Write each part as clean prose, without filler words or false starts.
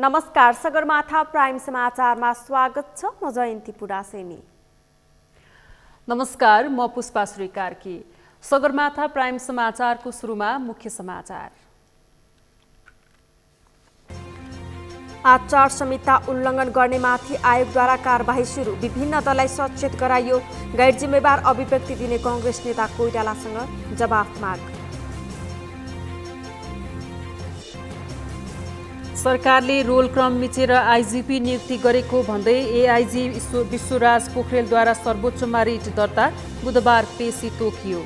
नमस्कार, सगरमाथा प्राइम समाचारमा स्वागत छ। म जयन्ती पुडासेनी। नमस्कार, म पुष्पा श्री कार्की। सगरमाथा प्राइम समाचारको सुरुमा मुख्य समाचार। आचार संहिता उल्लङ्घन गर्नेमाथि आयोगद्वारा कारबाही सुरु। विभिन्न दललाई सचेत गराइयो। गैर जिम्मेवार अभिव्यक्ति दिने कांग्रेस नेता कोइरालासँग जवाफ माग। सरकारले रोल क्रम मिचेर आइजिपी नियुक्ति गरेको भन्दै एआइजी विश्वराज पोखरेलद्वारा सर्वोच्चमा रिट दर्ता। बुधबार पेशी तोकियो।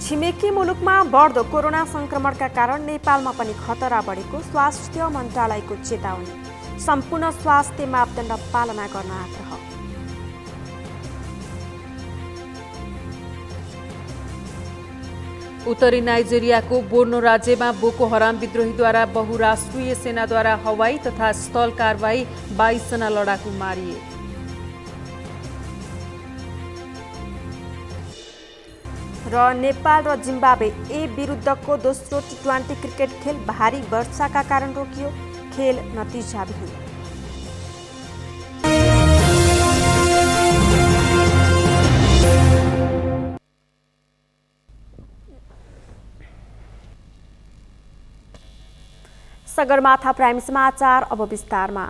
छिमेकी मुलुकमा बढ्दो कोरोना संक्रमणका कारण नेपालमा पनि खतरा बढेको स्वास्थ्य मन्त्रालयको चेतावनी। सम्पूर्ण स्वास्थ्य मापदण्ड पालना गर्न आग्रह। उत्तरी नाइजेरियाको बोर्नो राज्यमा बोको हराम विद्रोहीद्वारा बहुराष्ट्रिय सेनाद्वारा हवाई तथा स्थल कारबाही 22 जना लडाकु मारिए। र नेपाल र जिम्बाब्वे ए विरुद्धको दोस्रो टी20 क्रिकेट खेल भारी वर्षाका कारण रोकियो। खेल नतिजाविहीन। सगरमाथा प्राइम समाचार अब विस्तारमा।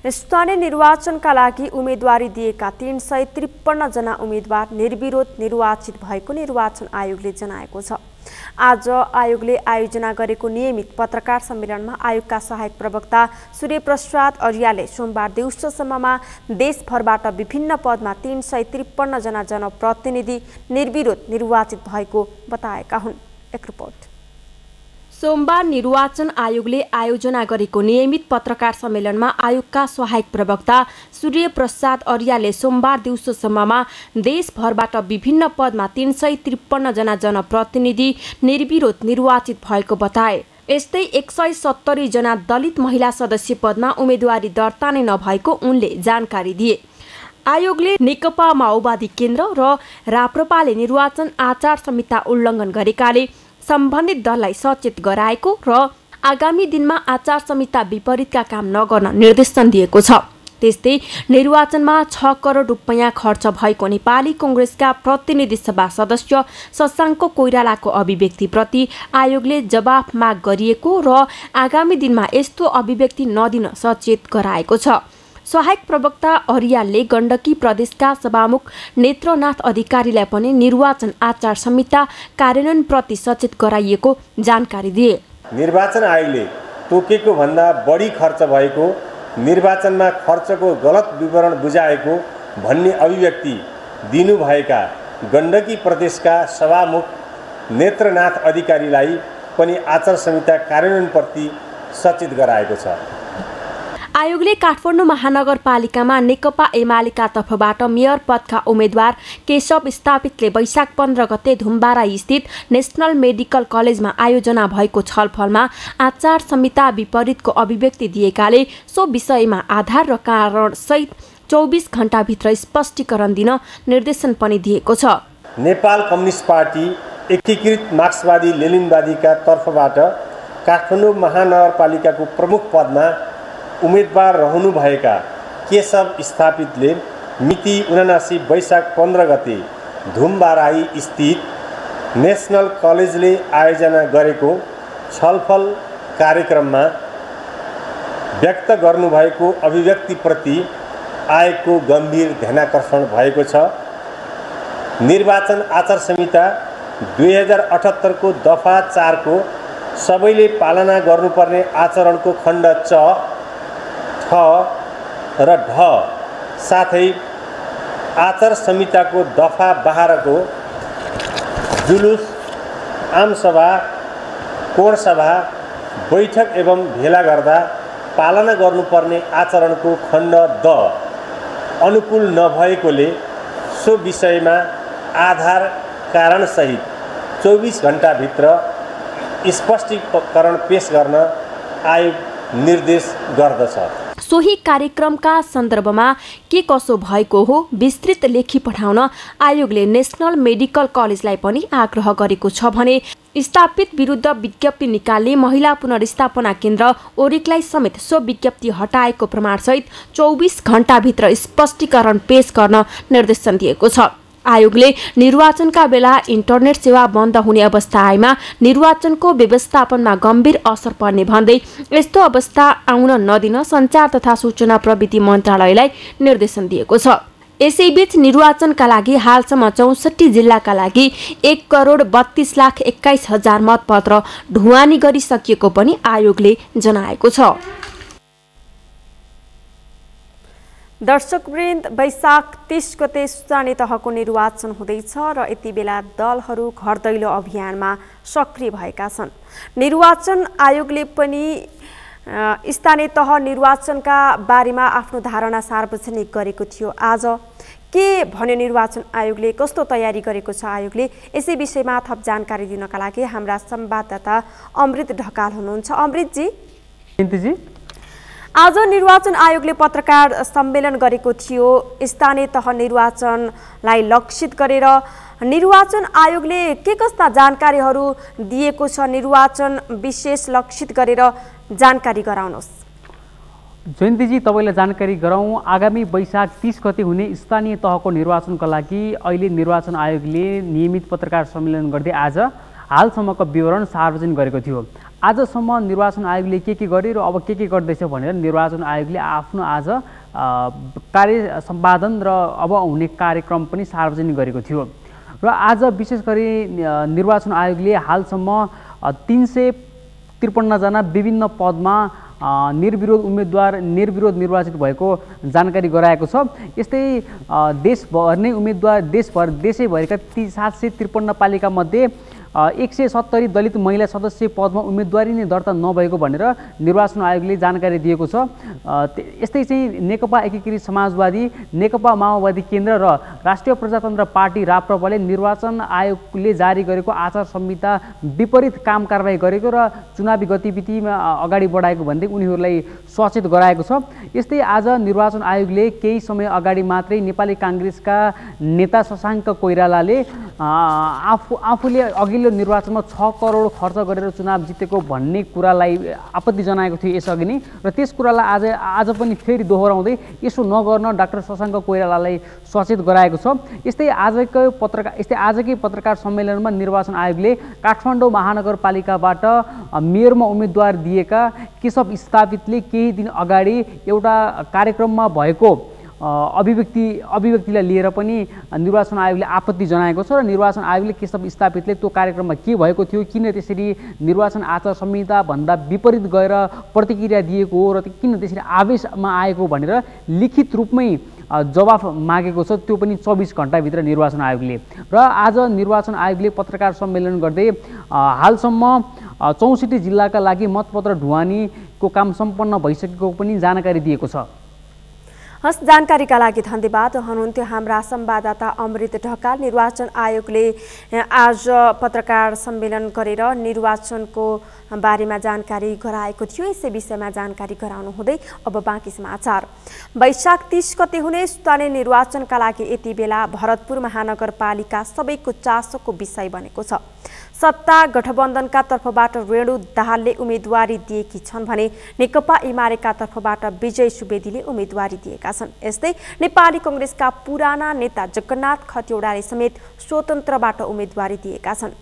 स्थानीय निर्वाचनका लागि उम्मेदवारी दिएका 353 जना उम्मेदवार निर्विरोध निर्वाचित भएको निर्वाचन आयोगले जनाएको छ। आज आयोगले आयोजना गरेको नियमित पत्रकार सम्मेलनमा आयोगका सहायक प्रवक्ता सूर्य प्रसाद अर्यालले सोमबार दिउँसोसम्ममा देशभरबाट विभिन्न पदमा 353 जना जनप्रतिनिधि निर्विरोध निर्वाचित भएको बताएका हुन्। एक रिपोर्ट। सोमबार निर्वाचन आयोगले आयोजना गरेको नियमित पत्रकार सम्मेलनमा आयोगका सहायक प्रवक्ता सूर्य प्रसाद अर्यालले सोमबार दिउँसोसम्ममा देशभरबाट विभिन्न पदमा 353 जना जनप्रतिनिधि निर्विरोध निर्वाचित भएको बताए। यस्तै 170 जना दलित महिला सदस्य पदमा उम्मेदवारी दर्ता नै नभएको उनले जानकारी दिए। आयोगले नेकपा माओवादी केन्द्र र राप्रपाले निर्वाचन आचार संहिता उल्लङ्घन गरेकाले सम्बन्धित दललाई सचेत गराएको र आगामी दिनमा आचार संहिता विपरीतका काम नगर्न निर्देशन दिएको छ। त्यस्तै निर्वाचनमा 6 करोड रुपैयाँ खर्च भएको नेपाली कांग्रेसका प्रतिनिधि सभा सदस्य शशाङ्क कोइरालाको अभिव्यक्तिप्रति आयोगले जवाफ माग गरिएको र आगामी दिनमा यस्तो अभिव्यक्ति नदिन सचेत गराएको छ। सहायक प्रवक्ता अर्यालले गण्डकी प्रदेशका सभामुख नेत्रनाथ अधिकारीलाई पनि निर्वाचन आचार संहिता कार्यान्वयनप्रति सचेत गराइएको जानकारी दिए। निर्वाचन आयोगले तोकेको भन्दा बढी खर्च भएको, निर्वाचनमा खर्चको गलत विवरण बुझाएको भन्ने अभिव्यक्ति दिनुभएका गण्डकी प्रदेशका सभामुख नेत्रनाथ अधिकारीलाई पनि आचार संहिता कार्यान्वयनप्रति सचेत गराएको छ। आयोगले काठमाडौँ महानगरपालिकामा नेकपा एमालेका तर्फबाट मेयर पदका उम्मेद्वार केशव स्थापितले वैशाख 15 गते धुम्बारा स्थित नेशनल मेडिकल कलेजमा आयोजना भएको छलफलमा आचार संहिता विपरीतको अभिव्यक्ति दिएकाले सो विषयमा आधार र कारण सहित 24 घण्टाभित्र स्पष्टीकरण दिन निर्देशन पनि दिएको छ। नेपाल कम्युनिस्ट पार्टी एकीकृत मार्क्सवादी लेनिनवादीका तर्फबाट काठमाडौँ महानगरपालिकाको प्रमुख पदमा उम्मेदवार रहनुभएका केशव स्थापितले मिति 79 वैशाख 15 गते धुमबाराई स्थित नेशनल कलेजले आयोजना गरेको छलफल कार्यक्रममा व्यक्त गर्नुभएको अभिव्यक्तिप्रति आयोगको गम्भीर ध्यानाकर्षण भएको छ। निर्वाचन आचार संहिता 2078 को दफा 4 को सबैले पालना गर्नुपर्ने आचरणको खण्ड च र ढ साथै आचार संहिताको दफा 12 को जुलुस, आमसभा, कोणसभा, बैठक एवं भेला गर्दा पालना गर्नुपर्ने आचरणको खण्ड द अनुकूल नभएकोले सो विषयमा आधार कारण सहित 24 घण्टाभित्र स्पष्टीकरण पेश गर्न आयोग निर्देश गर्दछ। सोही कार्यक्रमका सन्दर्भमा के कसो भएको हो विस्तृत लेखी पठाउन आयोगले नेशनल मेडिकल कलेजलाई पनि आग्रह गरेको छ भने स्थापित विरुद्ध विज्ञप्ति निकाल्ने महिला पुनर्स्थापना केन्द्र ओरिकलाई समेत सो विज्ञप्ति हटाएको प्रमाणसहित 24 घण्टाभित्र स्पष्टीकरण पेश गर्न निर्देशन दिएको छ। आयोगले निर्वाचनका बेला इन्टरनेट सेवा बन्द हुने अवस्था आएमा निर्वाचनको व्यवस्थापनमा गम्भीर असर पर्ने भन्दै यस्तो अवस्था आउन नदिन सञ्चार तथा सूचना प्रविधि मन्त्रालयलाई निर्देशन दिएको छ। यसैबीच निर्वाचनका लागि हालसम्म 64 जिल्लाका लागि 1,32,21,000 मतपत्र ढुवानी गरिसकिएको पनि आयोगले जनाएको छ। दर्शकवृन्द, वैशाख 30 गते स्थानीय तहको निर्वाचन हुँदैछ र यति बेला दलहरू घर दैलो अभियानमा सक्रिय भएका छन्। निर्वाचन आयोगले पनि स्थानीय तह निर्वाचनका बारेमा आफ्नो धारणा सार्वजनिक गरेको थियो। आज के भन्यो निर्वाचन आयोगले, कस्तो तयारी गरेको छ आयोगले, यसै विषयमा थप जानकारी दिनका लागि हाम्रा संवाददाता अमृत ढकाल हुनुहुन्छ। अमृतजी, आज निर्वाचन आयोगले पत्रकार सम्मेलन गरेको थियो स्थानीय तह निर्वाचनलाई लक्षित गरेर। निर्वाचन आयोगले के कस्ता जानकारीहरू दिएको छ, निर्वाचन विशेष लक्षित गरेर जानकारी गराउनुहोस्। जयन्तीजी, तपाईँलाई जानकारी गराउँ। आगामी वैशाख 30 गते हुने स्थानीय तहको निर्वाचनका लागि अहिले निर्वाचन आयोगले नियमित पत्रकार सम्मेलन गर्दै आज हालसम्मको विवरण सार्वजनिक गरेको थियो। आजसम्म निर्वाचन आयोगले के गर्यो र अब के गर्दैछ भनेर निर्वाचन आयोगले आफ्नो आज कार्य सम्पादन र अब हुने कार्यक्रम पनि सार्वजनिक गरेको थियो। र आज विशेष गरी निर्वाचन आयोगले हालसम्म 353 जना विभिन्न पदमा निर्विरोध उम्मेदवार निर्वाचित भएको जानकारी गराएको छ। यस्तै देशभर नै उम्मेदवार देशैभरिका 753 पालिका मध्ये 170 दलित महिला सदस्य पदमा उम्मेदवारी नै दर्ता नभएको भनेर निर्वाचन आयोगले जानकारी दिएको छ। यस्तै चाहिँ नेकपा एकीकृत समाजवादी, नेकपा माओवादी केन्द्र र राष्ट्रिय प्रजातन्त्र पार्टी राप्रपाले निर्वाचन आयोगले जारी गरेको आचार संहिता विपरीत काम कारबाही गरेको र चुनावी गतिविधिमा अगाडि बढाएको भन्दै उनीहरूलाई सचेत गराएको छ। यस्तै आज निर्वाचन आयोगले केही समय अगाडि मात्रै नेपाली काङ्ग्रेसका नेता शशाङ्क कोइरालाले आफूले अघिल्लो निर्वाचनमा 6 करोड खर्च गरेर चुनाव जितेको भन्ने कुरालाई आपत्ति जनाएको थियो यसअघि नै, र त्यस कुरालाई आज पनि फेरि दोहोऱ्याउँदै यसो नगर्न डाक्टर शशाङ्क कोइरालालाई सचेत गराएको छ। यस्तै आजकै पत्रकार सम्मेलनमा निर्वाचन आयोगले काठमाडौँ महानगरपालिकाबाट मेयरमा उम्मेदवार दिएका केशव स्थापितले केही दिन अगाडि एउटा कार्यक्रममा भएको अभिव्यक्तिलाई लिएर पनि निर्वाचन आयोगले आपत्ति जनाएको छ र निर्वाचन आयोगले केशव स्थापितले त्यो कार्यक्रममा के भएको थियो, किन त्यसरी निर्वाचन आचार संहिता भन्दा विपरीत गएर प्रतिक्रिया दिएको हो र किन त्यसरी आवेशमा आएको भनेर लिखित रूपमै जवाफ मागेको छ, त्यो पनि 24 घण्टाभित्र निर्वाचन आयोगले। र आज निर्वाचन आयोगले पत्रकार सम्मेलन गर्दै हालसम्म 64 जिल्लाका लागि मतपत्र ढुवानीको काम सम्पन्न भइसकेको पनि जानकारी दिएको छ। हस्, जानकारीका लागि धन्यवाद। हुनुहुन्थ्यो हाम्रा संवाददाता अमृत ढकाल। निर्वाचन आयोगले आज पत्रकार सम्मेलन गरेर निर्वाचनको बारेमा जानकारी गराएको थियो। यसै विषयमा जानकारी गराउनु हुँदै अब बाँकी समाचार। वैशाख 30 गते हुने स्थानीय निर्वाचनका लागि यति बेला भरतपुर महानगरपालिका सबैको चासोको विषय बनेको छ। सत्ता गठबन्धनका तर्फबाट रेणु दाहालले उम्मेदवारी दिएकी छन् भने नेकपा एमालेका तर्फबाट विजय सुवेदीले उम्मेदवारी दिएका छन्। यस्तै नेपाली कांग्रेसका पुराना नेता जगन्नाथ खतिवडाले समेत स्वतन्त्रबाट उम्मेदवारी दिएका छन्।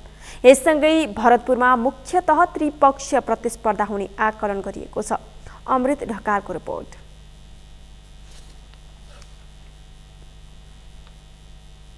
यससँगै भरतपुरमा मुख्यतः त्रिपक्षीय प्रतिस्पर्धा हुने आकलन गरिएको छ। अमृत ढकालको रिपोर्ट।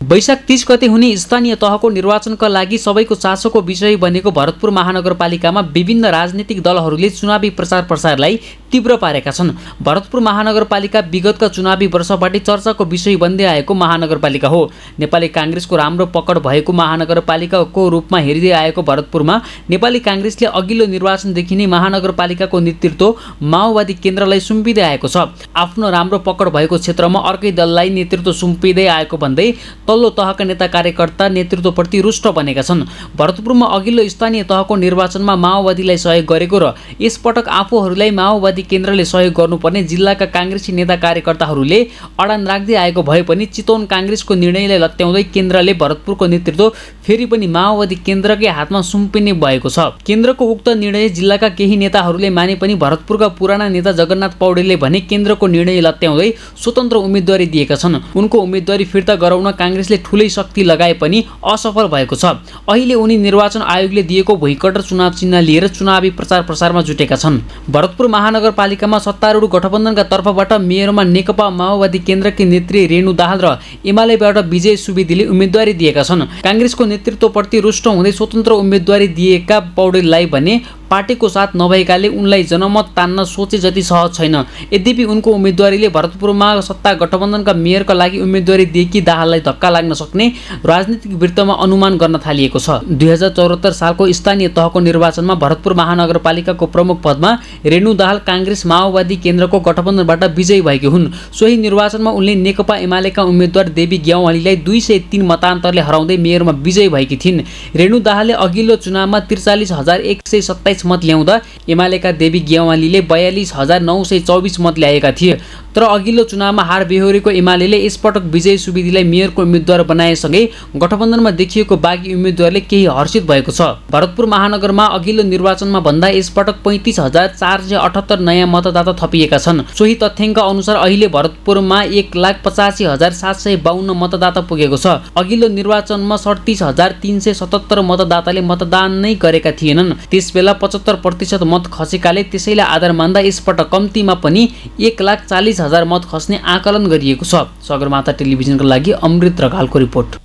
वैशाख 30 गते हुने स्थानीय तहको निर्वाचनका लागि सबैको चासोको विषय बनेको भरतपुर महानगरपालिकामा विभिन्न राजनीतिक दलहरूले चुनावी प्रचार प्रसारलाई तीव्र पारेका छन्। भरतपुर महानगरपालिका विगतका चुनावी वर्षबाट चर्चाको विषय बन्दै आएको महानगरपालिका हो। नेपाली कांग्रेसको राम्रो पकड भएको महानगरपालिकाको रूपमा हेरिँदै आएको भरतपुरमा नेपाली कांग्रेसले अघिल्लो निर्वाचनदेखि नै महानगरपालिकाको नेतृत्व माओवादी केन्द्रलाई सुम्पिँदै आएको छ। आफ्नो राम्रो पकड भएको क्षेत्रमा अर्कै दललाई नेतृत्व सुम्पिँदै आएको भन्दै तल्लो तहका नेता कार्यकर्ता नेतृत्वप्रति रुष्ट बनेका छन्। भरतपुरमा अघिल्लो स्थानीय तहको निर्वाचनमा माओवादीलाई सहयोग गरेको र यसपटक आफूहरूलाई माओवादी केन्द्रले सहयोग गर्नुपर्ने जिल्लाका काङ्ग्रेसी नेता कार्यकर्ताहरूले अडान राख्दै आएको भए पनि चितवन काङ्ग्रेसको निर्णयलाई लत्याउँदै केन्द्रले भरतपुरको नेतृत्व फेरि पनि माओवादी केन्द्रकै हातमा सुम्पिने भएको छ। केन्द्रको उक्त निर्णय जिल्लाका केही नेताहरूले माने पनि भरतपुरका पुराना नेता जगन्नाथ पौडेलले भने केन्द्रको निर्णय लत्याउँदै स्वतन्त्र उम्मेदवारी दिएका छन्। उनको उम्मेदवारी फिर्ता गराउन काङ्ग्रेसले ठुलै शक्ति लगाए पनि असफल भएको छ। अहिले उनी निर्वाचन आयोगले दिएको भुइँकटर चुनाव चिन्ह लिएर चुनावी प्रचार प्रसारमा जुटेका छन्। भरतपुर महानगरपालिकामा सत्तारूढ गठबन्धनका तर्फबाट मेयरमा नेकपा माओवादी केन्द्रकी नेत्री रेणु दाहाल र एमालेबाट विजय सुवेदीले उम्मेदवारी दिएका छन्। काङ्ग्रेसको नेतृत्वप्रति रुष्ट हुँदै स्वतन्त्र उम्मेदवारी दिएका पौडेललाई भने पार्टीको साथ नभएकाले उनलाई जनमत तान्न सोचे जति सहज छैन। यद्यपि उनको उम्मेदवारीले भरतपुरमा सत्ता गठबन्धनका मेयरका लागि उम्मेदवारी दिएकी दाहाललाई धक्का लाग्न सक्ने राजनीतिक वृत्तमा अनुमान गर्न थालिएको छ। 2074 सालको स्थानीय तहको निर्वाचनमा भरतपुर महानगरपालिकाको प्रमुख पदमा रेणु दाहाल काङ्ग्रेस माओवादी केन्द्रको गठबन्धनबाट विजयी भएकी हुन्। सोही निर्वाचनमा उनले नेकपा एमालेका उम्मेद्वार देवी ग्यावालीलाई 203 मतान्तरले हराउँदै मेयरमा विजयी भएकी थिइन्। रेणु दाहालले अघिल्लो चुनावमा 43,127 मत ल्याउँदा एमालेका देवी ग्यावालीले 42,924 मत ल्याएका थिए। तर अघिल्लो चुनावमा हार बेहोरेको एमालेले यसपटक विजय सुवेदीलाई मेयरको उम्मेद्वार बनाएसँगै गठबन्धनमा देखिएको बाँकी उम्मेद्वारले केही हर्षित भएको छ। भरतपुर महानगरमा अघिल्लो निर्वाचनमा भन्दा यसपटक 35,478 नयाँ मतदाता थपिएका छन्। सोही तथ्याङ्क अनुसार अहिले भरतपुरमा 1,85,752 मतदाता पुगेको छ। अघिल्लो निर्वाचनमा 37,377 मतदाताले मतदान नै गरेका थिएनन्। त्यसबेला 75% मत खसेकाले त्यसैलाई आधार मान्दा यसपटक कम्तीमा पनि 1,40,000 मत खस्ने आकलन गरिएको छ। सगरमाथा टेलिभिजनको लागि अमृत रगालको रिपोर्ट।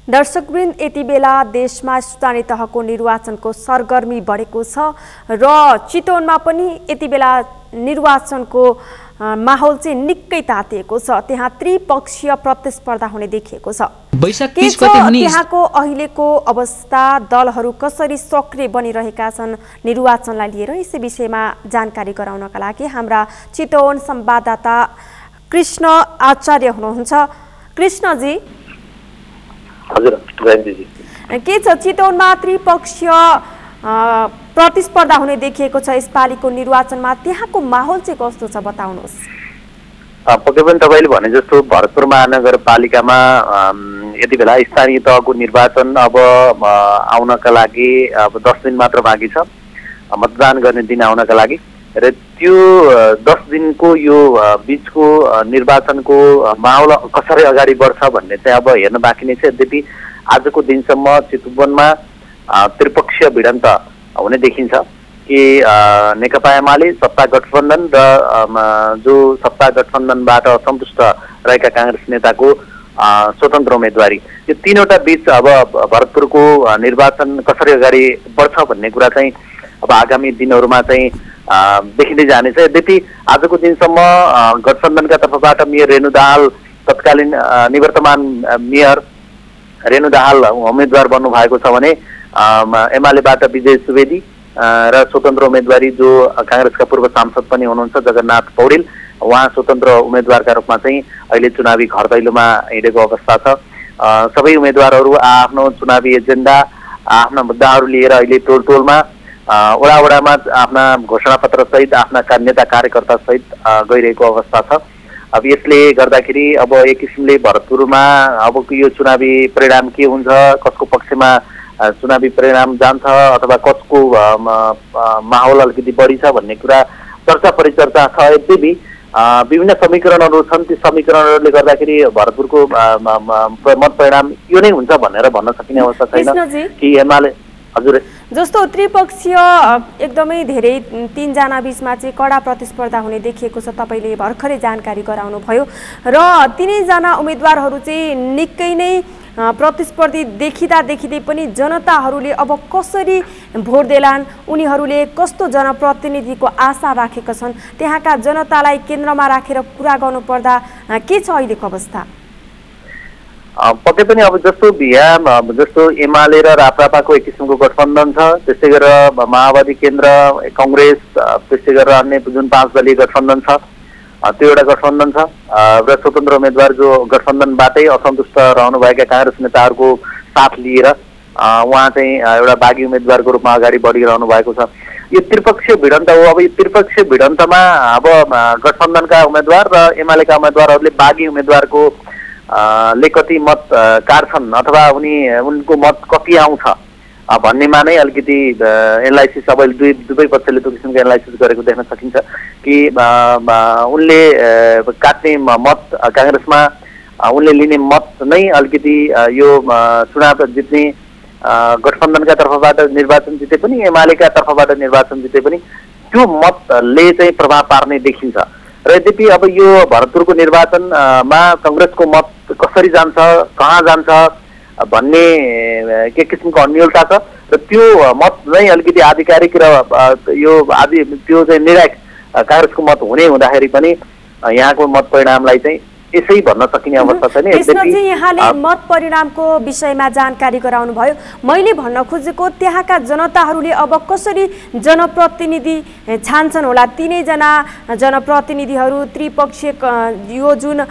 दर्शकवृन्द, यति बेला देशमा स्थानीय तहको निर्वाचनको सरगर्मी बढेको छ र चितवनमा पनि यति बेला निर्वाचनको माहौल चाहिँ निकै तातिएको छ। त्यहाँ त्रिपक्षीय प्रतिस्पर्धा हुने देखिएको छ। त्यहाँको अहिलेको अवस्था, दलहरू कसरी सक्रिय बनिरहेका छन् निर्वाचनलाई लिएर, यस विषयमा जानकारी गराउनका लागि हाम्रा चितवन संवाददाता कृष्ण आचार्य हुनुहुन्छ। कृष्णजी, हजुर जयन्तीजी, के छ चितवनमा त्रिपक्षीय प्रतिस्पर्धा हुने देखिएको छ यसपालिको निर्वाचनमा, त्यहाँको माहौल चाहिँ कस्तो छ बताउनुहोस्। पक्कै पनि तपाईँले भने जस्तो भरतपुर महानगरपालिकामा यति बेला स्थानीय तहको निर्वाचन अब आउनका लागि अब 10 दिन मात्र बाँकी छ मतदान गर्ने दिन आउनका लागि, र त्यो 10 दिनको यो बिचको निर्वाचनको माहौल कसरी अगाडि बढ्छ भन्ने चाहिँ अब हेर्न बाँकी नै छ। यद्यपि आजको दिनसम्म चितवनमा त्रिपक्षीय भिडन्त हुने देखिन्छ कि नेकपा एमाले, सत्ता गठबन्धन र जो सत्ता गठबन्धनबाट असन्तुष्ट रहेका काङ्ग्रेस नेताको स्वतन्त्र उम्मेदवारी, यो तीनवटा बिच अब भरतपुरको निर्वाचन कसरी अगाडि बढ्छ भन्ने कुरा चाहिँ अब आगामी दिनहरूमा चाहिँ देखिँदै जानेछ। यद्यपि आजको दिनसम्म गठबन्धनका तर्फबाट मेयर रेणु दाहाल, तत्कालीन निवर्तमान मेयर रेणु दाहाल उम्मेदवार बन्नु भएको छ भने एमालेबाट विजय सुवेदी र स्वतन्त्र उम्मेदवारी जो काङ्ग्रेसका पूर्व सांसद पनि हुनुहुन्छ जगन्नाथ पौडेल, उहाँ स्वतन्त्र उम्मेदवारका रूपमा चाहिँ अहिले चुनावी घर दैलोमा हिँडेको अवस्था छ। सबै उम्मेदवारहरू आफ्नो चुनावी एजेन्डा, आफ्ना मुद्दाहरू लिएर अहिले टोल टोलमा, वडा वडामा आफ्ना घोषणापत्र सहित आफ्ना नेता कार्यकर्ता सहित गइरहेको अवस्था छ। अब यसले गर्दाखेरि अब एक किसिमले भरतपुरमा अबको यो चुनावी परिणाम के हुन्छ, कसको पक्षमा चुनावी परिणाम जान्छ अथवा कसको माहौल अलिकति बढी छ भन्ने कुरा चर्चा परिचर्चा छ। यद्यपि विभिन्न समीकरणहरू छन्, ती समीकरणहरूले गर्दाखेरि भरतपुरको मत परिणाम यो नै हुन्छ भनेर भन्न सकिने अवस्था छैन कि एमाले। हजुर, जस्तो त्रिपक्षीय एकदमै धेरै 3 जना बीचमा चाहिँ कडा प्रतिस्पर्धा हुने देखिएको छ, तपाईँले भर्खरै जानकारी गराउनु भयो र तीनैजना उम्मेदवारहरू चाहिँ निकै नै प्रतिस्पर्धी देखिँदै पनि जनताहरूले अब कसरी भोट देलान्, उनीहरूले कस्तो जनप्रतिनिधिको आशा राखेका छन्, त्यहाँका जनतालाई केन्द्रमा राखेर कुरा गर्नुपर्दा के छ अहिलेको अवस्था? पक्कै पनि अब जस्तो एमाले र राप्रपाको एक किसिमको गठबन्धन छ, त्यस्तै गरेर माओवादी केन्द्र, काङ्ग्रेस, त्यस्तै गरेर अन्य जुन 5 दलीय गठबन्धन छ, त्यो एउटा गठबन्धन छ र स्वतन्त्र उम्मेदवार जो गठबन्धनबाटै असन्तुष्ट रहनुभएका काङ्ग्रेस नेताहरूको साथ लिएर उहाँ चाहिँ एउटा बागी उम्मेदवारको रूपमा अगाडि बढिरहनु भएको छ। यो त्रिपक्षीय भिडन्त हो। अब यो त्रिपक्षीय भिडन्तमा अब गठबन्धनका उम्मेदवार र एमालेका उम्मेदवारहरूले बागी उम्मेदवारको ले कति मत काट्छन् अथवा उनको मत कति आउँछ भन्नेमा नै अलिकति एनालाइसिस अब दुवै पक्षले त्यो किसिमको एनालाइसिस गरेको देख्न सकिन्छ कि उनले काट्ने मत काङ्ग्रेसमा उनले लिने मत नै अलिकति यो चुनाव जित्ने गठबन्धनका तर्फबाट निर्वाचन जिते पनि एमालेका तर्फबाट निर्वाचन जिते पनि त्यो मतले चाहिँ प्रभाव पार्ने देखिन्छ। र यद्यपि अब यो भरतपुरको निर्वाचनमा काङ्ग्रेसको मत कसरी जान्छ कहाँ जान्छ भन्ने के किसिमको अन्यलता छ र त्यो मत नै अलिकति आधिकारिक र यो त्यो चाहिँ निर्णायक काङ्ग्रेसको मत हुने हुँदाखेरि पनि यहाँको मत परिणामलाई चाहिँ यसै भन्न सकिने अवस्था छैन। त्यसपछि यहाँले मत परिणामको विषयमा जानकारी गराउनु भयो। मैले भन्न खोजेको त्यहाँका जनताहरूले अब कसरी जनप्रतिनिधि छान्छन् होला? तीनैजना जनप्रतिनिधिहरू त्रिपक्षीय यो जुन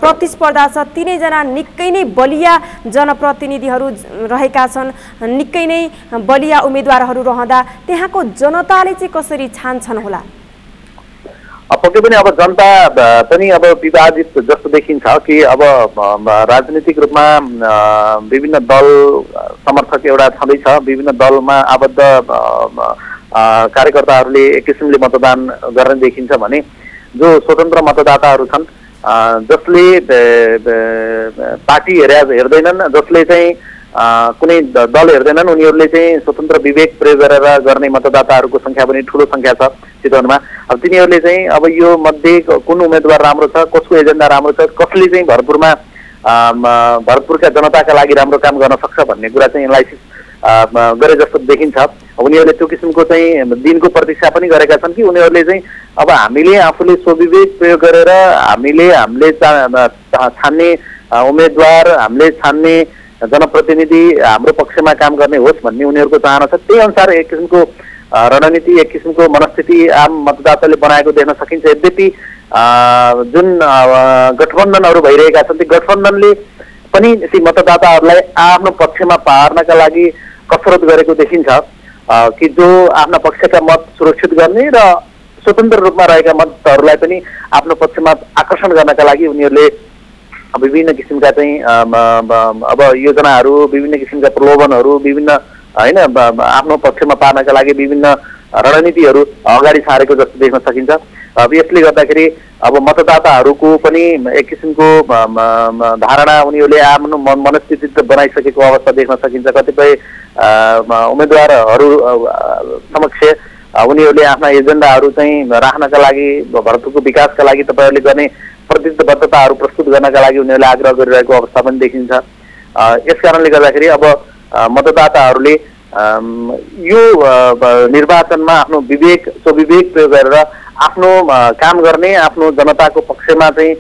प्रतिस्पर्धा छ तीनैजना निकै नै बलिया जनप्रतिनिधिहरू रहेका छन्, निकै नै बलिया उम्मेदवारहरू रहँदा त्यहाँको जनताले चाहिँ कसरी छान्छन् होला? पक्कै पनि अब जनता पनि अब विवादित जस्तो देखिन्छ कि अब राजनीतिक रूपमा विभिन्न दल समर्थक एउटा छँदैछ, विभिन्न दलमा आबद्ध कार्यकर्ताहरूले एक किसिमले मतदान गर्ने देखिन्छ भने जो स्वतन्त्र मतदाताहरू छन् जसले पार्टी हेर्दैनन्, जसले चाहिँ कुनै दल हेर्दैनन्, उनीहरूले चाहिँ स्वतन्त्र विवेक प्रयोग गरेर गर्ने मतदाताहरूको सङ्ख्या पनि ठुलो सङ्ख्या छ चितवनमा। अब तिनीहरूले चाहिँ अब यो मध्ये कुन उम्मेदवार राम्रो छ, कसको एजेन्डा राम्रो छ, कसले चाहिँ भरतपुरका जनताका लागि राम्रो काम गर्न सक्छ भन्ने कुरा चाहिँ एनालाइसिस गरे जस्तो देखिन्छ। उनीहरूले त्यो किसिमको चाहिँ दिनको प्रतीक्षा पनि गरेका छन् कि उनीहरूले चाहिँ अब हामीले आफूले स्वविवेक प्रयोग गरेर हामीले छान्ने उम्मेदवार, हामीले छान्ने जनप्रतिनिधि हाम्रो पक्षमा काम गर्ने होस् भन्ने उनीहरूको चाहना छ। त्यही अनुसार एक किसिमको रणनीति, एक किसिमको मनस्थिति आम मतदाताले बनाएको देख्न सकिन्छ। यद्यपि जुन गठबन्धनहरू भइरहेका छन् ती गठबन्धनले पनि ती मतदाताहरूलाई आफ्नो पक्षमा पार्नका लागि कसरत गरेको देखिन्छ कि जो आफ्ना पक्षका मत सुरक्षित गर्ने र स्वतन्त्र रूपमा रहेका मतहरूलाई पनि आफ्नो पक्षमा आकर्षण गर्नका लागि उनीहरूले विभिन्न किसिमका चाहिँ अब योजनाहरू, विभिन्न किसिमका प्रलोभनहरू, विभिन्न होइन आफ्नो पक्षमा पार्नका लागि विभिन्न रणनीतिहरू अगाडि सारेको जस्तो देख्न सकिन्छ। अब यसले गर्दाखेरि अब मतदाताहरूको पनि एक किसिमको धारणा उनीहरूले आफ्नो मनस्थिति बनाइसकेको अवस्था देख्न सकिन्छ। कतिपय उम्मेदवारहरू समक्ष उनीहरूले आफ्ना एजेन्डाहरू चाहिँ राख्नका लागि, भरतपुरको विकासका लागि तपाईँहरूले गर्ने प्रतिबद्धताहरू प्रस्तुत गर्नका लागि उनीहरूले आग्रह गरिरहेको अवस्था पनि देखिन्छ। यस कारणले गर्दाखेरि अब मतदाताहरूले यो निर्वाचनमा आफ्नो स्वविवेक प्रयोग गरेर आफ्नो काम गर्ने, आफ्नो जनताको पक्षमा चाहिँ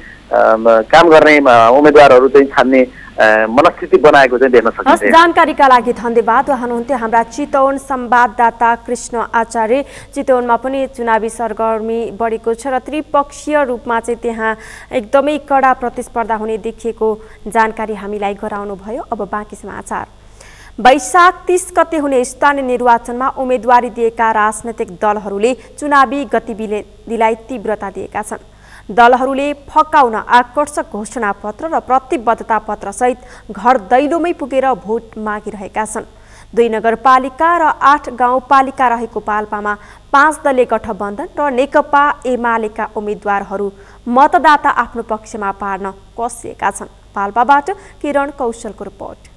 काम गर्ने उम्मेदवारहरू चाहिँ छान्ने मनस्थिति बनाएको चाहिँ देख्न सकिन्छ। जानकारीका लागि धन्यवाद। हुनुहुन्थ्यो हाम्रा चितवन संवाददाता कृष्ण आचार्य। चितवनमा पनि चुनावी सरगर्मी बढेको छ र त्रिपक्षीय रूपमा चाहिँ त्यहाँ एकदमै कडा प्रतिस्पर्धा हुने देखिएको जानकारी हामीलाई गराउनु भयो। अब बाँकी समाचार। वैशाख 30 गते हुने स्थानीय निर्वाचनमा उम्मेदवारी दिएका राजनैतिक दलहरूले चुनावी गतिविधिलाई तीव्रता दिएका छन्। दलहरूले फकाउन आकर्षक घोषणापत्र र प्रतिबद्धता पत्र सहित घर दैलोमै पुगेर भोट मागिरहेका छन्। 2 नगरपालिका र 8 गाउँपालिका रहेको पाल्पामा 5 दलीय गठबन्धन र नेकपा एमालेका उम्मेदवारहरू मतदाता आफ्नो पक्षमा पार्न कसिएका छन्। पाल्पाबाट किरण कौशलको रिपोर्ट।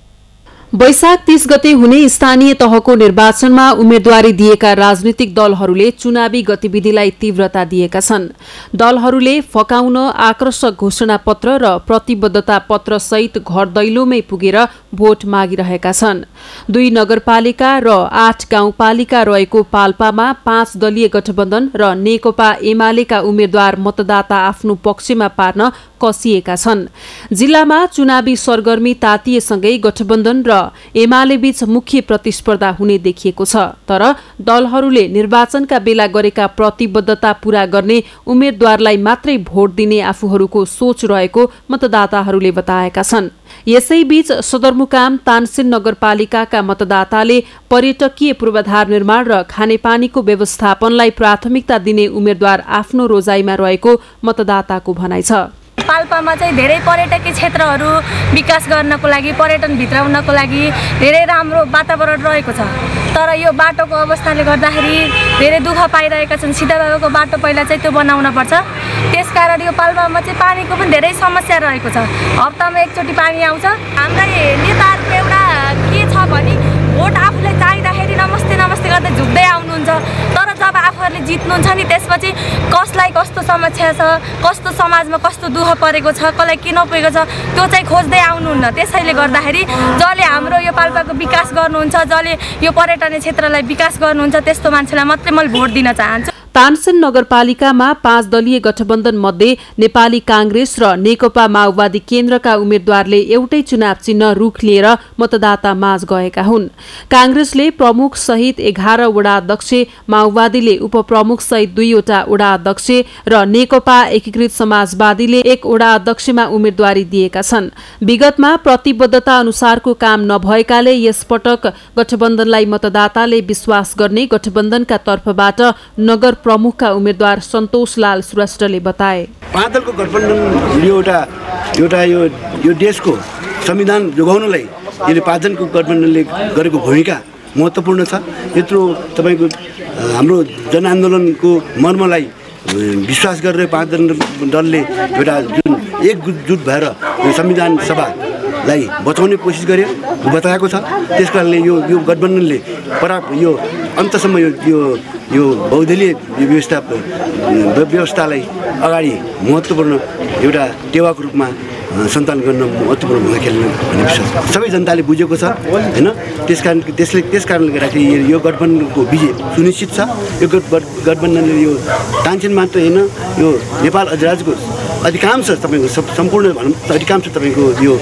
वैशाख 30 गते हुने स्थानीय तहको निर्वाचनमा उम्मेदवारी दिएका राजनीतिक दलहरूले चुनावी गतिविधिलाई तीव्रता दिएका छन्। दलहरूले फकाउन आकर्षक घोषणापत्र र प्रतिबद्धता पत्र सहित घर दैलोमै पुगेर भोट मागिरहेका छन्। 2 नगरपालिका र 8 गाउँपालिका रहेको पाल्पामा 5 दलीय गठबन्धन र नेकपा एमालेका उम्मेद्वार मतदाता आफ्नो पक्षमा पार्न कसिएका छन्। जिल्लामा चुनावी सरगर्मी तातिएसँगै गठबन्धन र एमाले बीच मुख्य प्रतिस्पर्धा हुने देखिएको छ। तर दलहरूले निर्वाचनका बेला गरेका प्रतिबद्धता पूरा गर्ने उम्मेद्वारलाई मात्रै भोट दिने आफूहरूको सोच रहेको मतदाताहरूले बताएका छन्। यसैबीच सदरमुकाम तानसेन नगरपालिकाका मतदाताले पर्यटकीय पूर्वाधार निर्माण र खानेपानीको व्यवस्थापनलाई प्राथमिकता दिने उम्मेद्वार आफ्नो रोजाइमा रहेको मतदाताको भनाइ छ। पाल्पामा चाहिँ धेरै पर्यटकीय क्षेत्रहरू विकास गर्नको लागि, पर्यटन भित्राउनको लागि धेरै राम्रो वातावरण रहेको छ। तर यो बाटोको अवस्थाले गर्दाखेरि धेरै दुःख पाइरहेका छन्। सीताबाबाको बाटो पहिला चाहिँ त्यो बनाउन पर्छ। त्यसकारण यो पाल्पामा चाहिँ पानीको पनि धेरै समस्या रहेको छ। हप्तामा एकचोटि पानी आउँछ। हाम्रै नेताहरूको एउटा के छ भने भोट आफूले चाहिँदाखेरि नमस्ते नमस्ते गर्दै झुक्दै आउनुहुन्छ। तर जब आफूहरूले जित्नुहुन्छ नि त्यसपछि कसलाई कस्तो समस्या छ, कस्तो समाजमा कस्तो दुःख परेको छ, कसलाई के नपुगेको छ त्यो चाहिँ खोज्दै आउनुहुन्न। त्यसैले गर्दाखेरि जसले हाम्रो यो पाल्पाको विकास गर्नुहुन्छ, जसले यो पर्यटन क्षेत्रलाई विकास गर्नुहुन्छ त्यस्तो मान्छेलाई मात्रै मैले भोट दिन चाहन्छु। तानसेन नगरपालिकामा 5 दलीय गठबन्धन मध्ये नेपाली कांग्रेस र नेकपा माओवादी केन्द्रका उम्मेद्वारले एउटै चुनाव चिन्ह रुख लिएर मतदाता माझ गएका हुन्। कांग्रेसले प्रमुख सहित 11 वडा अध्यक्ष, माओवादीले उपप्रमुख सहित 2 वटा वडा अध्यक्ष र नेकपा एकीकृत समाजवादीले 1 वडा अध्यक्षमा उम्मेद्वारी दिएका छन्। विगतमा प्रतिबद्धता अनुसारको काम नभएकाले यसपटक गठबन्धनलाई मतदाताले विश्वास गर्ने गठबन्धनका तर्फबाट नगर प्रमुखका उम्मेद्वार सन्तोषलाल श्रेष्ठले बताए। 5 दलको गठबन्धन यो देशको संविधान जोगाउनलाई यसले 5 जनको गठबन्धनले गरेको भूमिका महत्त्वपूर्ण छ। यत्रो तपाईको हाम्रो जनआन्दोलनको मर्मलाई विश्वास गरेर 5 दलले एउटा जुन एकजुट भएर यो संविधान सभालाई बचाउने कोसिस गरे बताएको छ। त्यसकारणले यो गठबन्धनले यो अन्तसम्म यो बहुदलीय व्यवस्थालाई अगाडि महत्त्वपूर्ण एउटा टेवाको रूपमा सञ्चालन गर्न महत्त्वपूर्ण भूमिका खेल्ने भन्ने विश्वास सबै जनताले बुझेको छ हैन। त्यसकारणले गर्दाखेरि यो गठबन्धनको विजय सुनिश्चित छ। यो गठबन्धनले यो तानसेन मात्र हैन, यो नेपाल अधिराज्यको अधिकांश तपाईको सम्पूर्ण अधिकांश तपाईको यो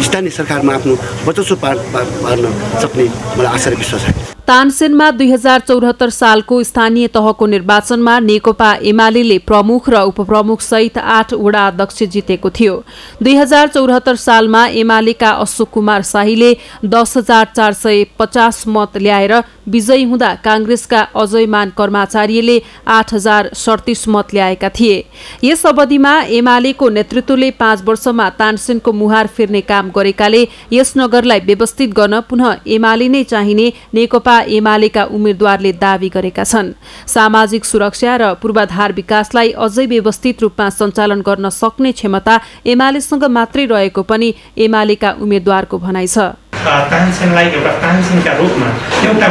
स्थानीय सरकारमा आफ्नो वर्चस्व पार्न सक्ने मलाई आशा र विश्वास छ। तानसेनमा 2074 सालको स्थानीय तहको निर्वाचनमा नेकपा एमाले प्रमुख र उपप्रमुख सहित 8 वडा अध्यक्ष जितेको थियो। 2074 सालमा एमालेका अशोक कुमार शाहीले 10,450 मत ल्याएर विजयी हुँदा कांग्रेसका अजयमान कर्माचार्यले 8,037 मत ल्याएका थिए। यस अवधिमा एमालेको नेतृत्वले 5 वर्षमा तानसेनको मुहार फेर्ने काम गरेकाले यस नगरलाई व्यवस्थित गर्न पुनः एमाले नै चाहिने नेकपा एमालेका उम्मेद्वारले दावी गरेका छन्। सामाजिक सुरक्षा र पूर्वाधार विकासलाई अझै व्यवस्थित रूपमा सञ्चालन गर्न सक्ने क्षमता एमालेसँग मात्रै रहेको पनि एमालेका उम्मेद्वारको भनाइ छ। तानसेनलाई एउटा तानसेनका रूपमा, एउटा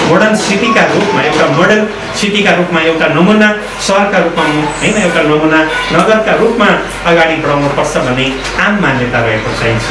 मोडर्न सिटीका रूपमा, एउटा मोडल सिटीका रूपमा, एउटा नमुना सहरका रूपमा हैन, एउटा नमुना नगरका रूपमा अगाडि बढाउनु पर्छ भन्ने आम मान्यता रहेको चाहिन्छ।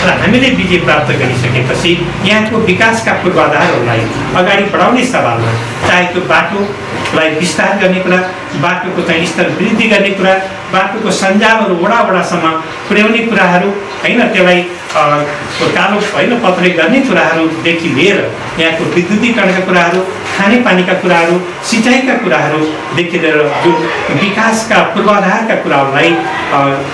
र हामीले विजय प्राप्त गरिसकेपछि यहाँको विकासका पूर्वाधारहरूलाई अगाडि बढाउने सवालमा चाहे त्यो बाटोलाई विस्तार गर्ने कुरा, बाटोको चाहिँ स्तर वृद्धि गर्ने कुरा, बाटोको सञ्जालहरू वडासम्म पुर्याउने कुराहरू हैन, त्यसलाई कालो हैन पत्रे गर्ने कुराहरूदेखि लिएर यहाँको विद्युतीकरणका कुराहरू, खानेपानीका कुराहरू, सिँचाइका कुराहरूदेखि लिएर जुन विकासका पूर्वाधारका कुराहरूलाई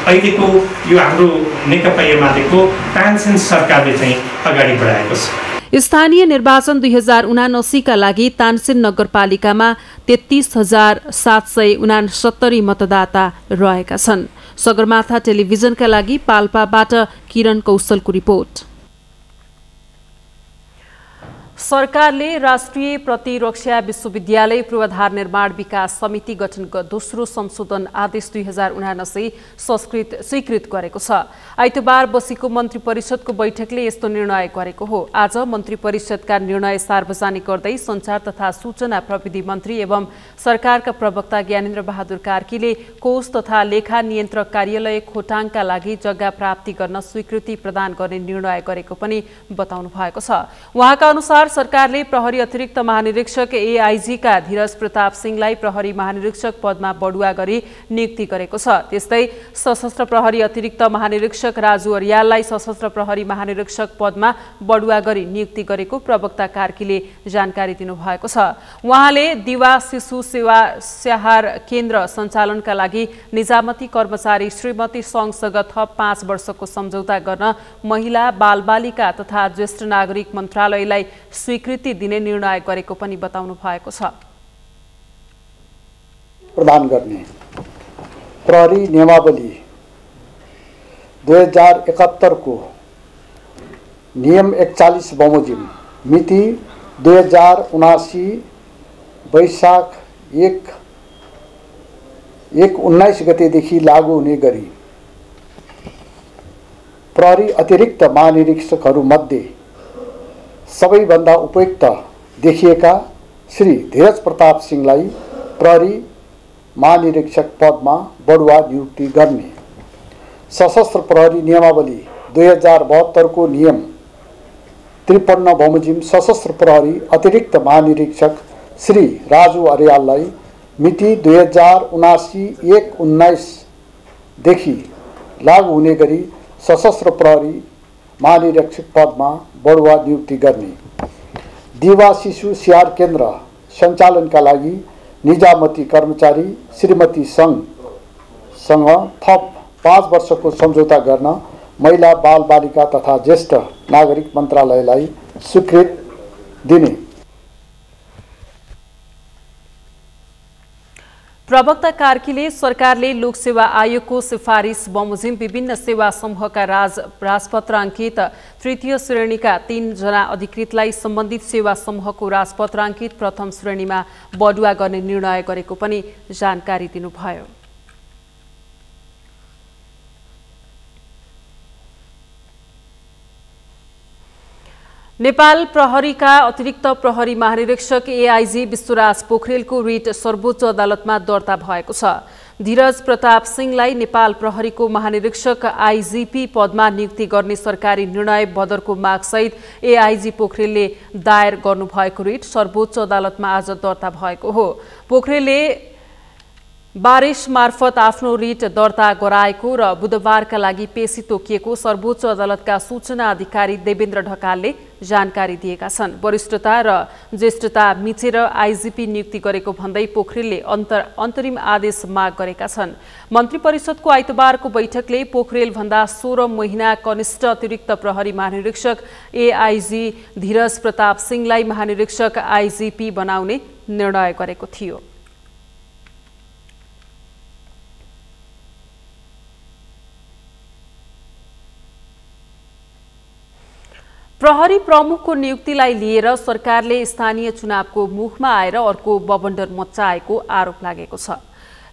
अहिलेको यो हाम्रो नेकपा एमालेको तानसेन सरकारले चाहिँ अगाडि बढाएको छ। स्थानीय निर्वाचन 2079 का लागि तानसेन नगरपालिकामा 33,769 मतदाता रहेका छन्। सगरमाथा टेलिभिजनका लागि पाल्पाबाट किरण कौशलको रिपोर्ट। सरकारले राष्ट्रिय प्रतिरक्षा विश्वविद्यालय पूर्वाधार निर्माण विकास समिति गठनको दोस्रो संशोधन आदेश 2079 स्वीकृत गरेको छ। आइतबार बसेको मन्त्री परिषदको बैठकले यस्तो निर्णय गरेको हो। आज मन्त्री परिषदका निर्णय सार्वजनिक गर्दै सञ्चार तथा सूचना प्रविधि मन्त्री एवं सरकारका प्रवक्ता ज्ञानेन्द्र बहादुर कार्कीले कोष तथा लेखा नियन्त्रक कार्यालय खोटाङका लागि जग्गा प्राप्ति गर्न स्वीकृति प्रदान गर्ने निर्णय गरेको पनि बताउनु भएको छ। उहाँका अनुसार बिहिबार सरकारले प्रहरी अतिरिक्त महानिरीक्षक एआईजी का धीरज प्रताप सिंहलाई प्रहरी महानिरीक्षक पदमा बढुवा गरी नियुक्ति गरेको छ। त्यस्तै सशस्त्र प्रहरी अतिरिक्त महानिरीक्षक राजु अर्याललाई सशस्त्र प्रहरी महानिरीक्षक पदमा बढुवा गरी नियुक्ति गरेको प्रवक्ता कार्कीले जानकारी दिनुभएको छ। उहाँले दिवा शिशु सेवा स्याहार केन्द्र सञ्चालनका लागि निजामती कर्मचारी श्रीमती सङ्घसँग थप 5 वर्षको सम्झौता गर्न महिला बालबालिका तथा ज्येष्ठ नागरिक मन्त्रालयलाई स्वीकृति दिने निर्णय गरेको पनि बताउनु भएको छ। प्रदान गर्ने प्रहरी नियमावली 2071 को नियम 41 बमोजिम मिति 2079 वैशाख 19 गतेदेखि लागू हुने गरी प्रहरी अतिरिक्त महानिरीक्षकहरूमध्ये सबैभन्दा उपयुक्त देखिएका श्री धीरज प्रताप सिंहलाई प्रहरी महानिरीक्षक पदमा बढुवा नियुक्ति गर्ने, सशस्त्र प्रहरी नियमावली 2072 को नियम 53 बमोजिम सशस्त्र प्रहरी अतिरिक्त महानिरीक्षक श्री राजु अर्याललाई मिति 2079 देखि लागू हुने गरी सशस्त्र प्रहरी महानिरीक्षक पदमा बढुवा नियुक्ति गर्ने, दिवा शिशु स्याहार केन्द्र सञ्चालनका लागि निजामती कर्मचारी श्रीमती सङ्घसँग थप 5 वर्षको सम्झौता गर्न महिला बालबालिका तथा ज्येष्ठ नागरिक मन्त्रालयलाई स्वीकृति दिने। प्रवक्ता कार्कीले सरकारले लोकसेवा आयोगको सिफारिस बमोजिम विभिन्न सेवा समूहका राजपत्राङ्कित तृतीय श्रेणीका 3 जना अधिकृतलाई सम्बन्धित सेवा समूहको राजपत्राङ्कित प्रथम श्रेणीमा बढुवा गर्ने निर्णय गरेको पनि जानकारी दिनुभयो। नेपाल प्रहरीका अतिरिक्त प्रहरी महानिरीक्षक एआईजी विश्वराज पोखरेलको रिट सर्वोच्च अदालतमा दर्ता भएको छ। धीरज प्रताप सिंहलाई नेपाल प्रहरीको महानिरीक्षक आईजीपी पदमा नियुक्ति गर्ने सरकारी निर्णय बदरको मागसहित एआईजी पोखरेलले दायर गर्नुभएको रिट सर्वोच्च अदालतमा आज दर्ता भएको हो। पोखरेलले बारिश मार्फत आफ्नो रिट दर्ता गराएको र बुधबारका लागि पेशी तोकिएको सर्वोच्च अदालतका सूचना अधिकारी देवेन्द्र ढकालले जानकारी दिएका छन्। वरिष्ठता र ज्येष्ठता मिचेर आईजीपी नियुक्ति गरेको भन्दै पोखरेलले अन्तरिम आदेश माग गरेका छन्। मन्त्री परिषदको आइतबारको बैठकले पोखरेल भन्दा 16 महिना कनिष्ठ अतिरिक्त प्रहरी महानिरीक्षक एआईजी धीरज प्रताप सिंहलाई महानिरीक्षक आईजीपी बनाउने निर्णय गरेको थियो। प्रहरी प्रमुखको नियुक्तिलाई लिएर सरकारले स्थानीय चुनावको मुखमा आएर अर्को बबन्डर मच्चाएको आरोप लागेको छ।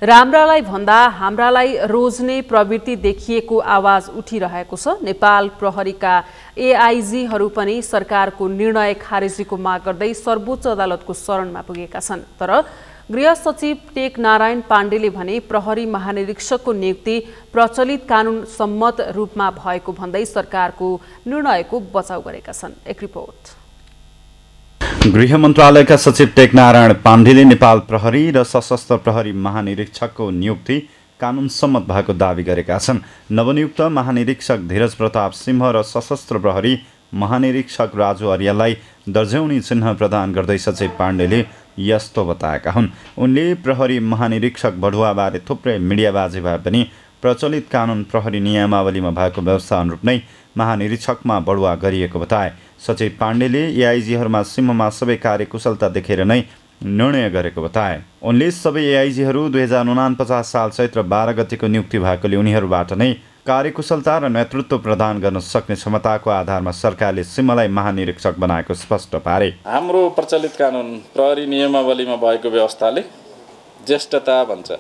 राम्रालाई भन्दा हाम्रालाई रोज्ने प्रवृत्ति देखिएको आवाज उठिरहेको छ। नेपाल प्रहरीका एआईजीहरू पनि सरकारको निर्णय खारेजीको माग गर्दै सर्वोच्च अदालतको शरणमा पुगेका छन्। तर गृह सचिव टेक नारायण पाण्डेले भने प्रहरी महानिरीक्षकको नियुक्ति प्रचलित कानुन सम्मत रूपमा भएको भन्दै सरकारको निर्णयको बचाउ गरेका छन्। एक रिपोर्ट। गृह मन्त्रालयका सचिव टेक नारायण पाण्डेले नेपाल प्रहरी र सशस्त्र प्रहरी महानिरीक्षकको नियुक्ति कानुन सम्मत भएको दावी गरेका छन्। नवनियुक्त महानिरीक्षक धीरज प्रताप सिंह र सशस्त्र प्रहरी महानिरीक्षक राजु अर्याललाई दर्जाउने चिन्ह प्रदान गर्दै सचिव पाण्डेले यस्तो बताएका हुन्। उनले प्रहरी महानिरीक्षक बढुवाबारे थुप्रै मिडियाबाजी भए पनि प्रचलित कानुन प्रहरी नियमावलीमा भएको व्यवस्था अनुरूप नै महानिरीक्षकमा बढुवा गरिएको बताए। सचिव पाण्डेले एआईजीहरूमा सिंहमा सबै कार्यकुशलता देखेर नै निर्णय गरेको बताए। उनले सबै एआईजीहरू 2049 साल चैत्र 12 गतिको नियुक्ति भएकोले उनीहरूबाट नै कार्यकुशलता र नेतृत्व प्रदान गर्न सक्ने क्षमताको आधारमा सरकारले सिंहलाई महानिरीक्षक बनाएको स्पष्ट पारे। हाम्रो प्रचलित कानुन प्रहरी नियमावलीमा भएको व्यवस्थाले ज्येष्ठता भन्छ।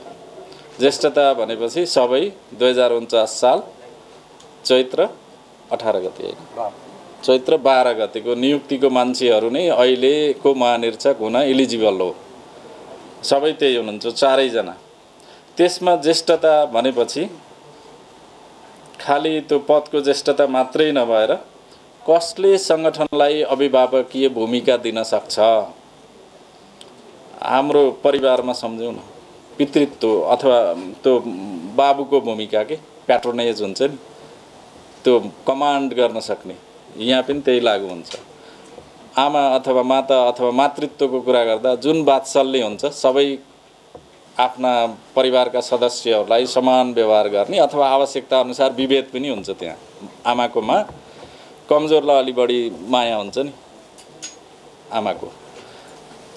ज्येष्ठता भनेपछि सबै 2049 साल चैत्र 18 गते चैत्र 12 गतेको नियुक्तिको मान्छेहरू नै अहिलेको महानिरीक्षक हुन एलिजिबल हो। सबै त्यही हुनुहुन्छ, 4 जना। त्यसमा ज्येष्ठता भनेपछि खालि त्यो पदको ज्येष्ठता मात्रै नभएर कसले सङ्गठनलाई अभिभावकीय भूमिका दिन सक्छ? हाम्रो परिवारमा सम्झौँ न, पितृत्व अथवा त्यो बाबुको भूमिका के प्याट्रोनेज हुन्छ नि, त्यो कमान्ड गर्न सक्ने, यहाँ पनि त्यही लागू हुन्छ। आमा अथवा माता अथवा मातृत्वको कुरा गर्दा जुन वात्सल्य हुन्छ, सबै आफ्ना परिवारका सदस्यहरूलाई समान व्यवहार गर्ने अथवा आवश्यकता अनुसार विभेद पनि हुन्छ। त्यहाँ आमाकोमा कमजोरलाई अलि बढी माया हुन्छ नि आमाको,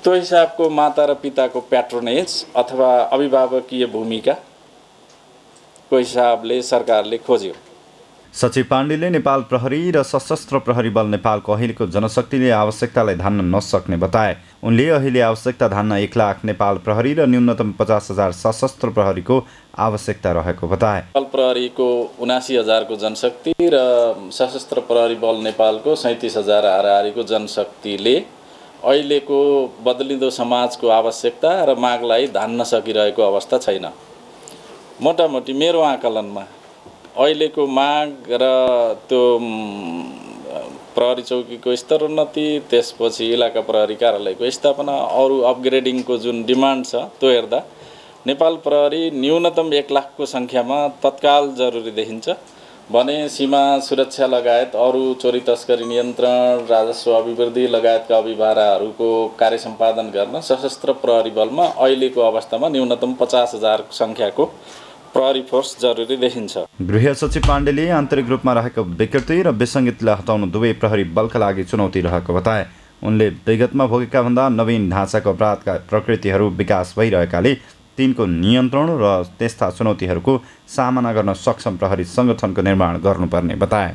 त्यो हिसाबको माता र पिताको प्याट्रोनेज अथवा अभिभावकीय भूमिकाको हिसाबले सरकारले खोज्यो। सचिव पाण्डेले नेपाल प्रहरी र सशस्त्र प्रहरी बल नेपालको अहिलेको जनशक्तिले आवश्यकतालाई धान्न नसक्ने बताए। उनले अहिले आवश्यकता धान्न 1 लाख नेपाल प्रहरी र न्यूनतम 50,000 सशस्त्र प्रहरीको आवश्यकता रहेको बताए। नेपाल प्रहरीको 79,000 को जनशक्ति र सशस्त्र प्रहरी बल नेपालको 37,000 हाराहारीको जनशक्तिले अहिलेको बदलिँदो समाजको आवश्यकता र मागलाई धान्न सकिरहेको अवस्था छैन। मोटामोटी मेरो आकलनमा अहिलेको माग र त्यो प्रहरी चौकीको स्तरोन्नति, त्यसपछि इलाका प्रहरी कार्यालयको स्थापना, अरू अपग्रेडिङको जुन डिमान्ड छ त्यो हेर्दा नेपाल प्रहरी न्यूनतम 1 लाखको सङ्ख्यामा तत्काल जरुरी देखिन्छ भने सीमा सुरक्षा लगायत अरू चोरी तस्करी नियन्त्रण, राजस्व अभिवृद्धि लगायतका अभिभाराहरूको कार्य सम्पादन गर्न सशस्त्र प्रहरी बलमा अहिलेको अवस्थामा न्यूनतम 50,000 सङ्ख्याको प्रहरी फोर्स जरुरी देखिन्छ। गृह सचिव पाण्डेले आन्तरिक रूपमा रहेको विकृति र विसङ्गतिलाई हटाउनु दुवै प्रहरी बलका लागि चुनौती रहेको बताए। उनले विगतमा भोगेका भन्दा नवीन ढाँचाको अपराधका प्रकृतिहरू विकास भइरहेकाले तिनको नियन्त्रण र त्यस्ता चुनौतीहरूको सामना गर्न सक्षम प्रहरी सङ्गठनको निर्माण गर्नुपर्ने बताए।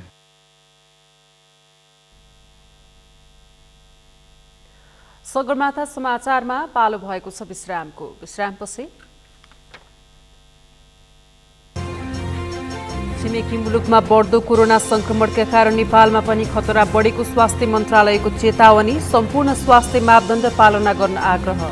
सगरमाथा समाचारमा पालो भएको छ विश्रामको। विश्रामपछि छिमेकी मुलुकमा बढ्दो कोरोना संक्रमणका कारण नेपालमा पनि खतरा बढेको स्वास्थ्य मन्त्रालयको चेतावनी, सम्पूर्ण स्वास्थ्य मापदण्ड पालना गर्न आग्रह।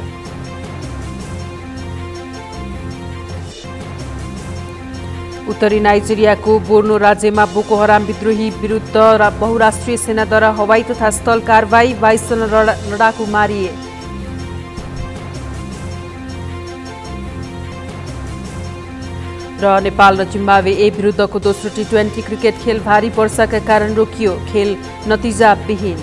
उत्तरी नाइजेरियाको बोर्नो राज्यमा बोको हराम विद्रोही विरुद्ध बहुराष्ट्रिय सेनाद्वारा हवाई तथा स्थल कारवाही, 22 जना लडाकु मारिए। र नेपाल र जिम्बाब्वे ए विरुद्धको दोस्रो टी20 क्रिकेट खेल भारी वर्षाका कारण रोकियो, खेल नतिजा विहीन।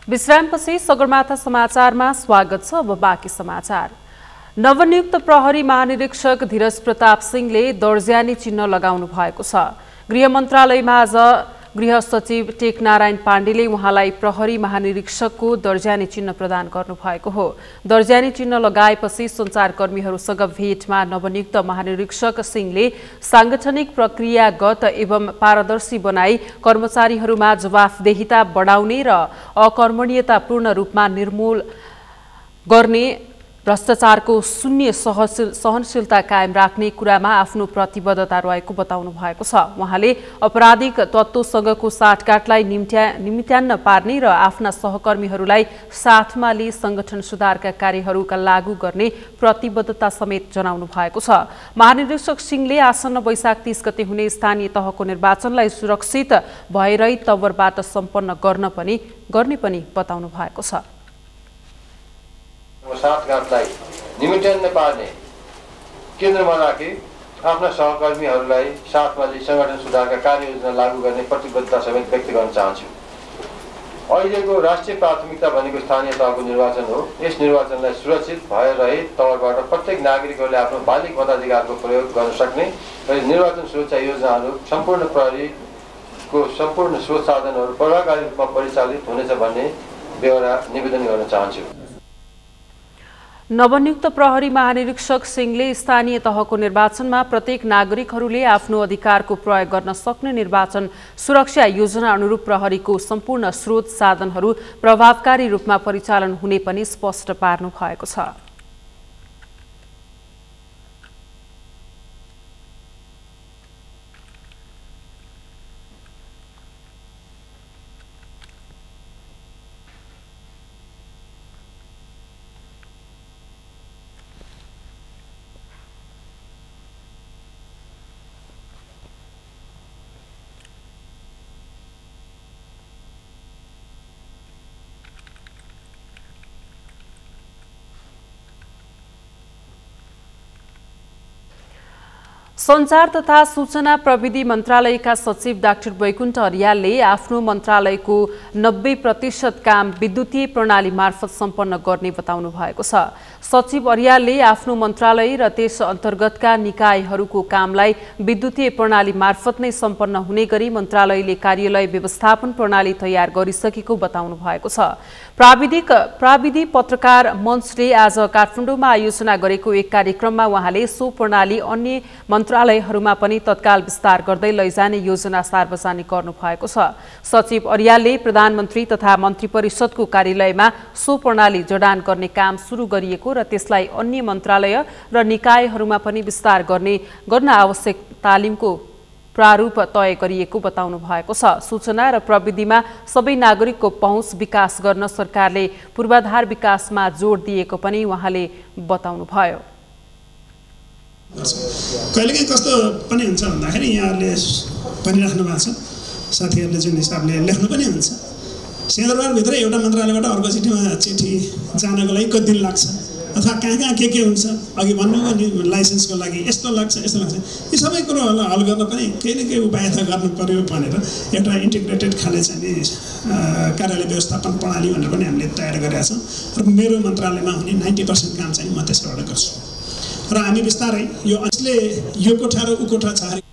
विश्रामपछि सगरमाथा समाचारमा स्वागत छ। अब बाँकी समाचार। नवनियुक्त प्रहरी महानिरीक्षक धीरज प्रताप सिंहले दर्जानी चिन्ह लगाउनु भएको छ। गृह मन्त्रालयमा आज गृह सचिव टेकनारायण पाण्डेले उहाँलाई प्रहरी महानिरीक्षकको दर्जानी चिन्ह प्रदान गर्नुभएको हो। दर्जानी चिन्ह लगाएपछि सञ्चारकर्मीहरूसँग भेटमा नवनियुक्त महानिरीक्षक सिंहले साङ्गठनिक प्रक्रियागत एवं पारदर्शी बनाई कर्मचारीहरूमा जवाफदेहिता बढाउने र अकर्मण्यता पूर्ण रूपमा निर्मूल गर्ने, भ्रष्टाचारको शून्य सहनशीलता कायम राख्ने कुरामा आफ्नो प्रतिबद्धता रहेको बताउनु भएको छ। उहाँले आपराधिक तत्त्वसँगको साटगाँठलाई निम्त्यान्न पार्ने र आफ्ना सहकर्मीहरूलाई साथमा लिई सङ्गठन सुधारका कार्यहरूका लागू गर्ने प्रतिबद्धता समेत जनाउनु भएको छ। महानिरीक्षक सिंहले आसन्न वैशाख 30 गते हुने स्थानीय तहको निर्वाचनलाई सुरक्षित भएरै तवरबाट सम्पन्न गर्ने पनि बताउनु भएको छ। साटगाँठलाई निम्त्यान्न पार्ने केन्द्रमा राखी आफ्ना सहकर्मीहरूलाई साथमा लिई सङ्गठन सुधारका कार्ययोजना लागू गर्ने प्रतिबद्धता समेत व्यक्त गर्न चाहन्छु। अहिलेको राष्ट्रिय प्राथमिकता भनेको स्थानीय तहको निर्वाचन हो। यस निर्वाचनलाई सुरक्षित भएर रहे तवरबाट प्रत्येक नागरिकहरूले आफ्नो बालिक मताधिकारको प्रयोग गर्न सक्ने र निर्वाचन सुरक्षा योजनाहरू सम्पूर्ण प्रहरीको सम्पूर्ण स्रोत साधनहरू प्रभावकारी रूपमा परिचालित हुनेछ भन्ने बेहोरा निवेदन गर्न चाहन्छु। नवनियुक्त प्रहरी महानिरीक्षक सिंहले स्थानीय तहको निर्वाचनमा प्रत्येक नागरिकहरूले आफ्नो अधिकारको प्रयोग गर्न सक्ने निर्वाचन सुरक्षा योजना अनुरूप प्रहरीको सम्पूर्ण स्रोत साधनहरू प्रभावकारी रूपमा परिचालन हुने पनि स्पष्ट पार्नु भएको छ। सञ्चार तथा सूचना प्रविधि मन्त्रालयका सचिव डाक्टर वैकुण्ठ अर्यालले आफ्नो मन्त्रालयको 90% काम विद्युतीय प्रणाली मार्फत सम्पन्न गर्ने बताउनु भएको छ। सचिव अर्यालले आफ्नो मन्त्रालय र त्यस अन्तर्गतका निकायहरूको कामलाई विद्युतीय प्रणाली मार्फत नै सम्पन्न हुने गरी मन्त्रालयले कार्यालय व्यवस्थापन प्रणाली तयार गरिसकेको बताउनु भएको छ। प्राविधि पत्रकार मञ्चले आज काठमाडौँमा आयोजना गरेको एक कार्यक्रममा उहाँले सो प्रणाली अन्य मन्त्रालयहरूमा पनि तत्काल विस्तार गर्दै लैजाने योजना सार्वजनिक गर्नु भएको छ। सचिव अर्यालले प्रधानमन्त्री तथा मन्त्री परिषदको कार्यालयमा सो प्रणाली जडान गर्ने काम सुरु गरिएको र त्यसलाई अन्य मन्त्रालय र निकायहरूमा पनि विस्तार गर्न आवश्यक तालिमको प्रारूप तय गरिएको बताउनु भएको छ। सूचना र प्रविधिमा सबै नागरिकको पहुँच विकास गर्न सरकारले पूर्वाधार विकासमा जोड दिएको पनि उहाँले बताउनुभयो। कहिलेकाहीँ कस्तो पनि हुन्छ भन्दाखेरि यहाँहरूले भनिराख्नु भएको छ, साथीहरूले जुन हिसाबले लेख्नु पनि हुन्छ, सिंहदरबारभित्र एउटा मन्त्रालयबाट अर्को चिठी जानको लागि कति दिन लाग्छ अथवा कहाँ के हुन्छ, अघि भन्नुभयो नि लाइसेन्सको लागि यस्तो लाग्छ यस्तो लाग्छ, यी सबै कुरोहरूलाई हल गर्न पनि केही न केही उपाय त गर्नु पर्यो भनेर एउटा इन्टिग्रेटेड खाले चाहिँ कार्यालय व्यवस्थापन प्रणाली भनेर पनि हामीले तयार गरेका छौँ र मेरो मन्त्रालयमा हुने 90% काम चाहिँ म त्यसबाट गर्छु र हामी बिस्तारै यो असले यो कोठा र उ कोठा छ।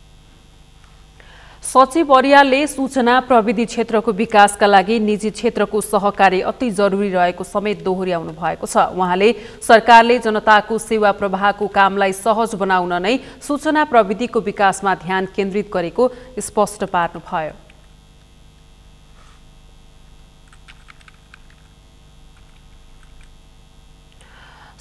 सचिव अर्यालले सूचना प्रविधि क्षेत्रको विकासका लागि निजी क्षेत्रको सहकारी अति जरुरी रहेको समेत दोहोर्याउनु भएको छ। उहाँले सरकारले जनताको सेवा प्रवाहको कामलाई सहज बनाउन नै सूचना प्रविधिको विकासमा ध्यान केन्द्रित गरेको स्पष्ट पार्नुभयो।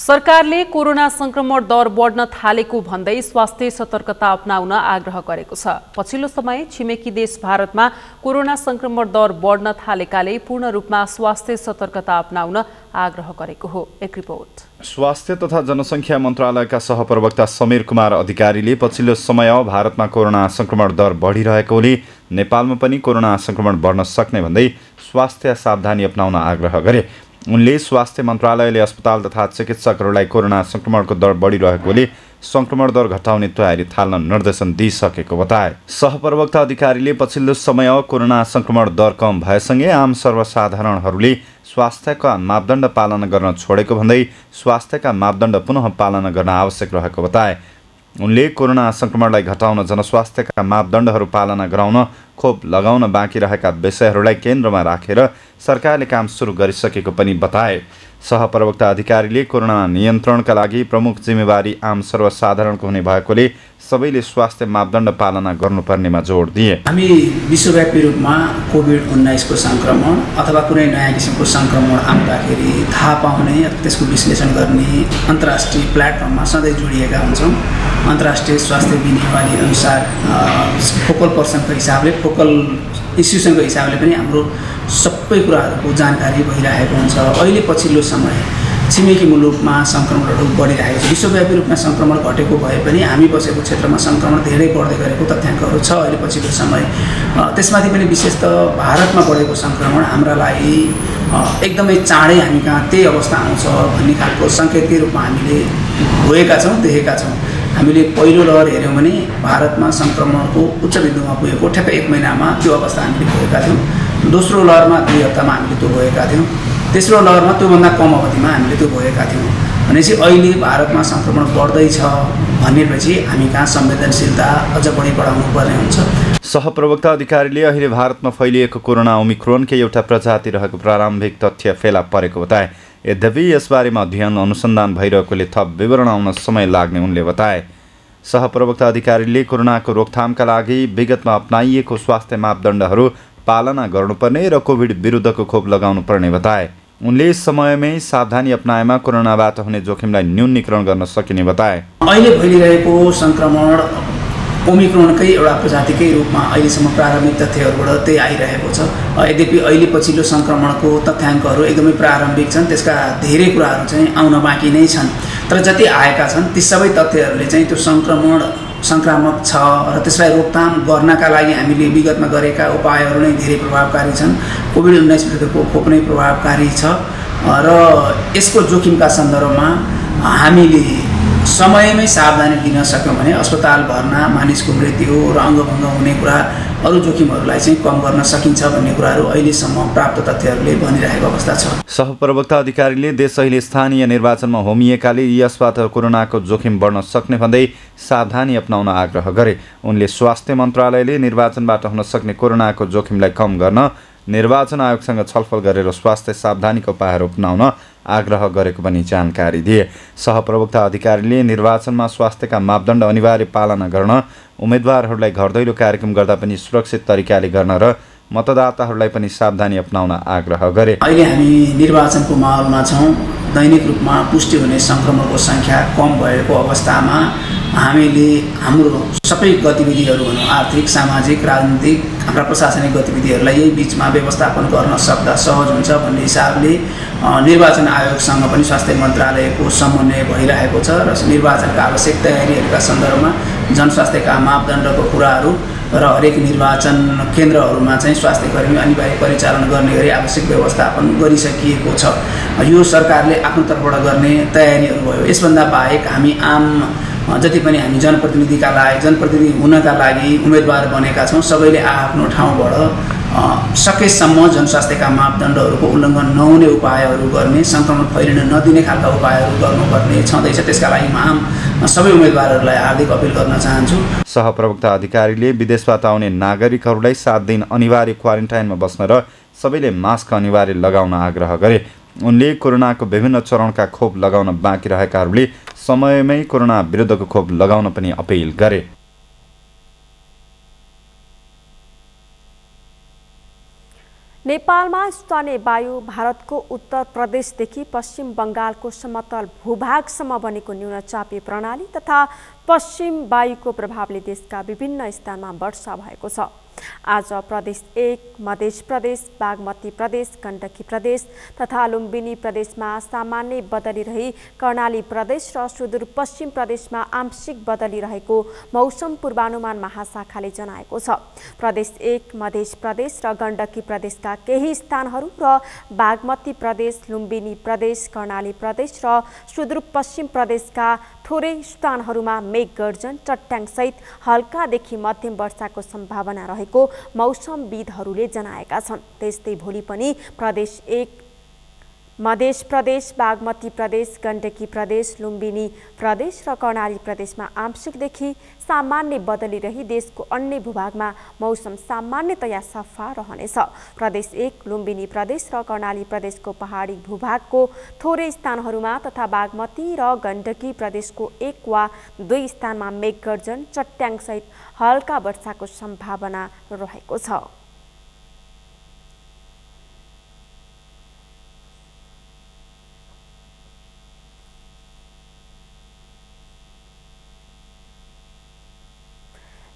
सरकारले कोरोना संक्रमण दर बढ्न थालेको भन्दै स्वास्थ्य सतर्कता अपनाउन आग्रह गरेको छ। पछिल्लो समय छिमेकी देश भारतमा कोरोना संक्रमण दर बढ्न थालेकाले पूर्ण रूपमा स्वास्थ्य सतर्कता अपनाउन आग्रह गरेको हो। एक रिपोर्ट। स्वास्थ्य तथा जनसङ्ख्या मन्त्रालयका सहप्रवक्ता समीर कुमार अधिकारीले पछिल्लो समय भारतमा कोरोना संक्रमण दर बढिरहेकोले नेपालमा पनि कोरोना संक्रमण बढ्न सक्ने भन्दै स्वास्थ्य सावधानी अपनाउन आग्रह गरे। उनले स्वास्थ्य मन्त्रालयले अस्पताल तथा चिकित्सकहरूलाई कोरोना संक्रमणको दर बढिरहेकोले संक्रमण दर घटाउने तयारी थाल्न निर्देशन दिइसकेको बताए। सहप्रवक्ता अधिकारीले पछिल्लो समय कोरोना संक्रमण दर कम भएसँगै आम सर्वसाधारणहरूले स्वास्थ्यका मापदण्ड पालना गर्न छोडेको भन्दै स्वास्थ्यका मापदण्ड पुनः पालना गर्न आवश्यक रहेको बताए। उनले कोरोना संक्रमणलाई घटाउन जनस्वास्थ्यका मापदण्डहरू पालना गराउन खोप लगाउन बाँकी रहेका विषयहरूलाई केन्द्रमा राखेर सरकारले काम सुरु गरिसकेको पनि बताए। सहप्रवक्ता अधिकारीले कोरोना नियन्त्रणका लागि प्रमुख जिम्मेवारी आम सर्वसाधारणको हुने भएकोले सबैले स्वास्थ्य मापदण्ड पालना गर्नुपर्नेमा जोड दिए। हामी विश्वव्यापी रूपमा कोभिड-19 को संक्रमण अथवा कुनै नयाँ किसिमको संक्रमण आउँदाखेरि थाहा पाउने त्यसको विश्लेषण गर्ने अन्तर्राष्ट्रिय प्लेटफर्ममा सधैँ जोडिएका हुन्छौँ। अन्तर्राष्ट्रिय स्वास्थ्य विनियमावली अनुसार फोकल पर्सनको हिसाबले फोकल इन्स्टिट्युसनको हिसाबले पनि हाम्रो सबै कुराहरूको जानकारी भइरहेको हुन्छ। अहिले पछिल्लो समय छिमेकी मुलुकमा संक्रमणहरू बढिरहेको छ। विश्वव्यापी रूपमा संक्रमण घटेको भए पनि हामी बसेको क्षेत्रमा संक्रमण धेरै बढ्दै गरेको तथ्याङ्कहरू छ अहिले पछिल्लो समय। त्यसमाथि पनि विशेष त भारतमा बढेको संक्रमण हाम्रा लागि एकदमै चाँडै हामी कहाँ त्यही अवस्था आउँछ भन्ने खालको सङ्केतकै रूपमा हामीले भएका छौँ, देखेका छौँ। हामीले पहिलो लहर हेऱ्यौँ भने भारतमा संक्रमणको उच्च बिन्दुमा पुगेको ठ्याक्क 1 महिनामा त्यो अवस्था हामीले भएका थियौँ। दोस्रो लहरमा 2 हप्तामा हामीले त्यो भएका थियौँ। तेस्रो लहरमा त्योभन्दा कम अवधिमा हामीले त्यो भएका थियौँ। भनेपछि अहिले भारतमा संक्रमण बढ्दैछ भनेपछि हामी कहाँ संवेदनशीलता अझ बढी बढाउनु पर्ने हुन्छ। सहप्रवक्ता अधिकारीले अहिले भारतमा फैलिएको कोरोना ओमिक्रोनकै एउटा प्रजाति रहेको प्रारम्भिक तथ्य फेला परेको बताए। यद्यपि यसबारेमा अध्ययन अनुसन्धान भइरहेकोले थप विवरण आउन समय लाग्ने उनले बताए। सहप्रवक्ता अधिकारीले कोरोनाको रोकथामका लागि विगतमा अपनाइएको स्वास्थ्य मापदण्डहरू पालना गर्नुपर्ने र कोभिड विरुद्धको खोप लगाउनु पर्ने बताए। उनले यस समयमै सावधानी अपनाएमा कोरोनाबाट हुने जोखिमलाई न्यूनीकरण गर्न सकिने बताए। अहिले फैलिरहेको संक्रमण ओमिक्रोनकै एउटा प्रजातिकै रूपमा अहिलेसम्म प्रारम्भिक तथ्यहरूबाट त्यही आइरहेको छ। यद्यपि अहिले पछिल्लो संक्रमणको तथ्याङ्कहरू एकदमै प्रारम्भिक छन्, त्यसका धेरै कुराहरू चाहिँ आउन बाँकी नै छन्। तर जति आएका छन् ती सबै तथ्यहरूले चाहिँ त्यो संक्रामक छ र त्यसलाई रोकथाम गर्नका लागि हामीले विगतमा गरेका उपायहरू नै धेरै प्रभावकारी छन्। कोभिड-19 विरुद्धको खोप नै प्रभावकारी छ र यसको जोखिमका सन्दर्भमा हामीले समयमै सावधानी दिन सक्यौँ भने अस्पताल भर्ना, मानिसको मृत्यु र अङ्गभङ्ग हुने कुरा, अरू जोखिमहरूलाई चाहिँ कम गर्न सकिन्छ भन्ने कुराहरू अहिलेसम्म प्राप्त तथ्यहरूले भनिरहेको अवस्था छ। सहप्रवक्ता अधिकारीले देश अहिले स्थानीय निर्वाचनमा होमिएकाले यसबाट कोरोनाको जोखिम बढ्न सक्ने भन्दै सावधानी अपनाउन आग्रह गरे। उनले स्वास्थ्य मन्त्रालयले निर्वाचनबाट हुन सक्ने कोरोनाको जोखिमलाई कम गर्न निर्वाचन आयोगसँग छलफल गरेर स्वास्थ्य सावधानीका उपायहरू अपनाउन आग्रह गरेको पनि जानकारी दिए। सहप्रवक्ता अधिकारीले निर्वाचनमा स्वास्थ्यका मापदण्ड अनिवार्य पालना गर्न, उम्मेदवारहरूलाई घर दैलो कार्यक्रम गर्दा पनि सुरक्षित तरिकाले गर्न र मतदाताहरूलाई पनि सावधानी अपनाउन आग्रह गरे। अहिले हामी निर्वाचनको माहौलमा छौँ। दैनिक रूपमा पुष्टि हुने सङ्क्रमणको सङ्ख्या कम भएको अवस्थामा हामीले हाम्रो सबै गतिविधिहरू भनौँ, आर्थिक, सामाजिक, राजनीतिक, हाम्रा प्रशासनिक गतिविधिहरूलाई यही बिचमा व्यवस्थापन गर्न सक्दा सहज हुन्छ भन्ने हिसाबले निर्वाचन आयोगसँग पनि स्वास्थ्य मन्त्रालयको समन्वय भइरहेको छ र निर्वाचनका आवश्यक तयारीहरूका सन्दर्भमा जनस्वास्थ्यका मापदण्डको कुराहरू र हरेक निर्वाचन केन्द्रहरूमा चाहिँ स्वास्थ्य कर्मी अनिवार्य परिचालन गर्ने गरी आवश्यक व्यवस्थापन गरिसकिएको छ। यो सरकारले आफ्नो तर्फबाट गर्ने तयारीहरू भयो। यसभन्दा बाहेक हामी आम जति पनि हामी जनप्रतिनिधि हुनका लागि उम्मेदवार बनेका छौँ, सबैले आफ्नो ठाउँबाट सकेसम्म जनस्वास्थ्यका मापदण्डहरूको उल्लङ्घन नहुने उपायहरू गर्ने, सङ्क्रमण फैलिन नदिने खालका उपायहरू गर्नुपर्ने छँदैछ। त्यसका लागि म आम सबै उम्मेदवारहरूलाई हार्दिक अपिल गर्न चाहन्छु। सहप्रवक्ता अधिकारीले विदेशबाट आउने नागरिकहरूलाई 7 दिन अनिवार्य क्वारेन्टाइनमा बस्न र सबैले मास्क अनिवार्य लगाउन आग्रह गरे। उनले कोरोनाको विभिन्न चरणका खोप लगाउन बाँकी रहेकाहरूले समयमै कोरोना विरुद्धको खोप लगाउन पनि अपिल गरे। नेपालमा स्थानीय वायु भारतको उत्तर प्रदेशदेखि पश्चिम बङ्गालको समतल भूभागसम्म बनेको न्यूनचापीय प्रणाली तथा पश्चिम वायुको प्रभावले देशका विभिन्न स्थानमा वर्षा भएको छ। आज प्रदेश 1, मध्य प्रदेश, बागमती प्रदेश, गण्डकी प्रदेश तथा लुम्बिनी प्रदेशमा सामान्य बदली रही कर्णाली प्रदेश र सुदूरपश्चिम प्रदेशमा आंशिक बदली रहेको मौसम पूर्वानुमान महाशाखाले जनाएको छ। प्रदेश 1, मध्य प्रदेश र गण्डकी प्रदेशका केही स्थानहरू र बागमती प्रदेश, लुम्बिनी प्रदेश, कर्णाली प्रदेश र सुदूरपश्चिम प्रदेशका थोरै स्थानहरूमा मेघगर्जन, चट्याङसहित हल्कादेखि मध्यम वर्षाको सम्भावना रहेको मौसमविदहरूले जनाएका छन्। त्यस्तै भोलि पनि प्रदेश 1, मध्य प्रदेश, बागमती प्रदेश, गण्डकी प्रदेश, लुम्बिनी प्रदेश र कर्णाली प्रदेशमा आंशिकदेखि सामान्य बदली रही देशको अन्य भूभागमा मौसम सामान्यतया सफा रहनेछ। प्रदेश 1, लुम्बिनी प्रदेश र कर्णाली प्रदेशको पहाडी भूभागको थोरै स्थानहरूमा तथा बागमती र गण्डकी प्रदेशको 1 वा 2 स्थानमा मेघगर्जन, चट्याङसहित हल्का वर्षाको सम्भावना रहेको छ।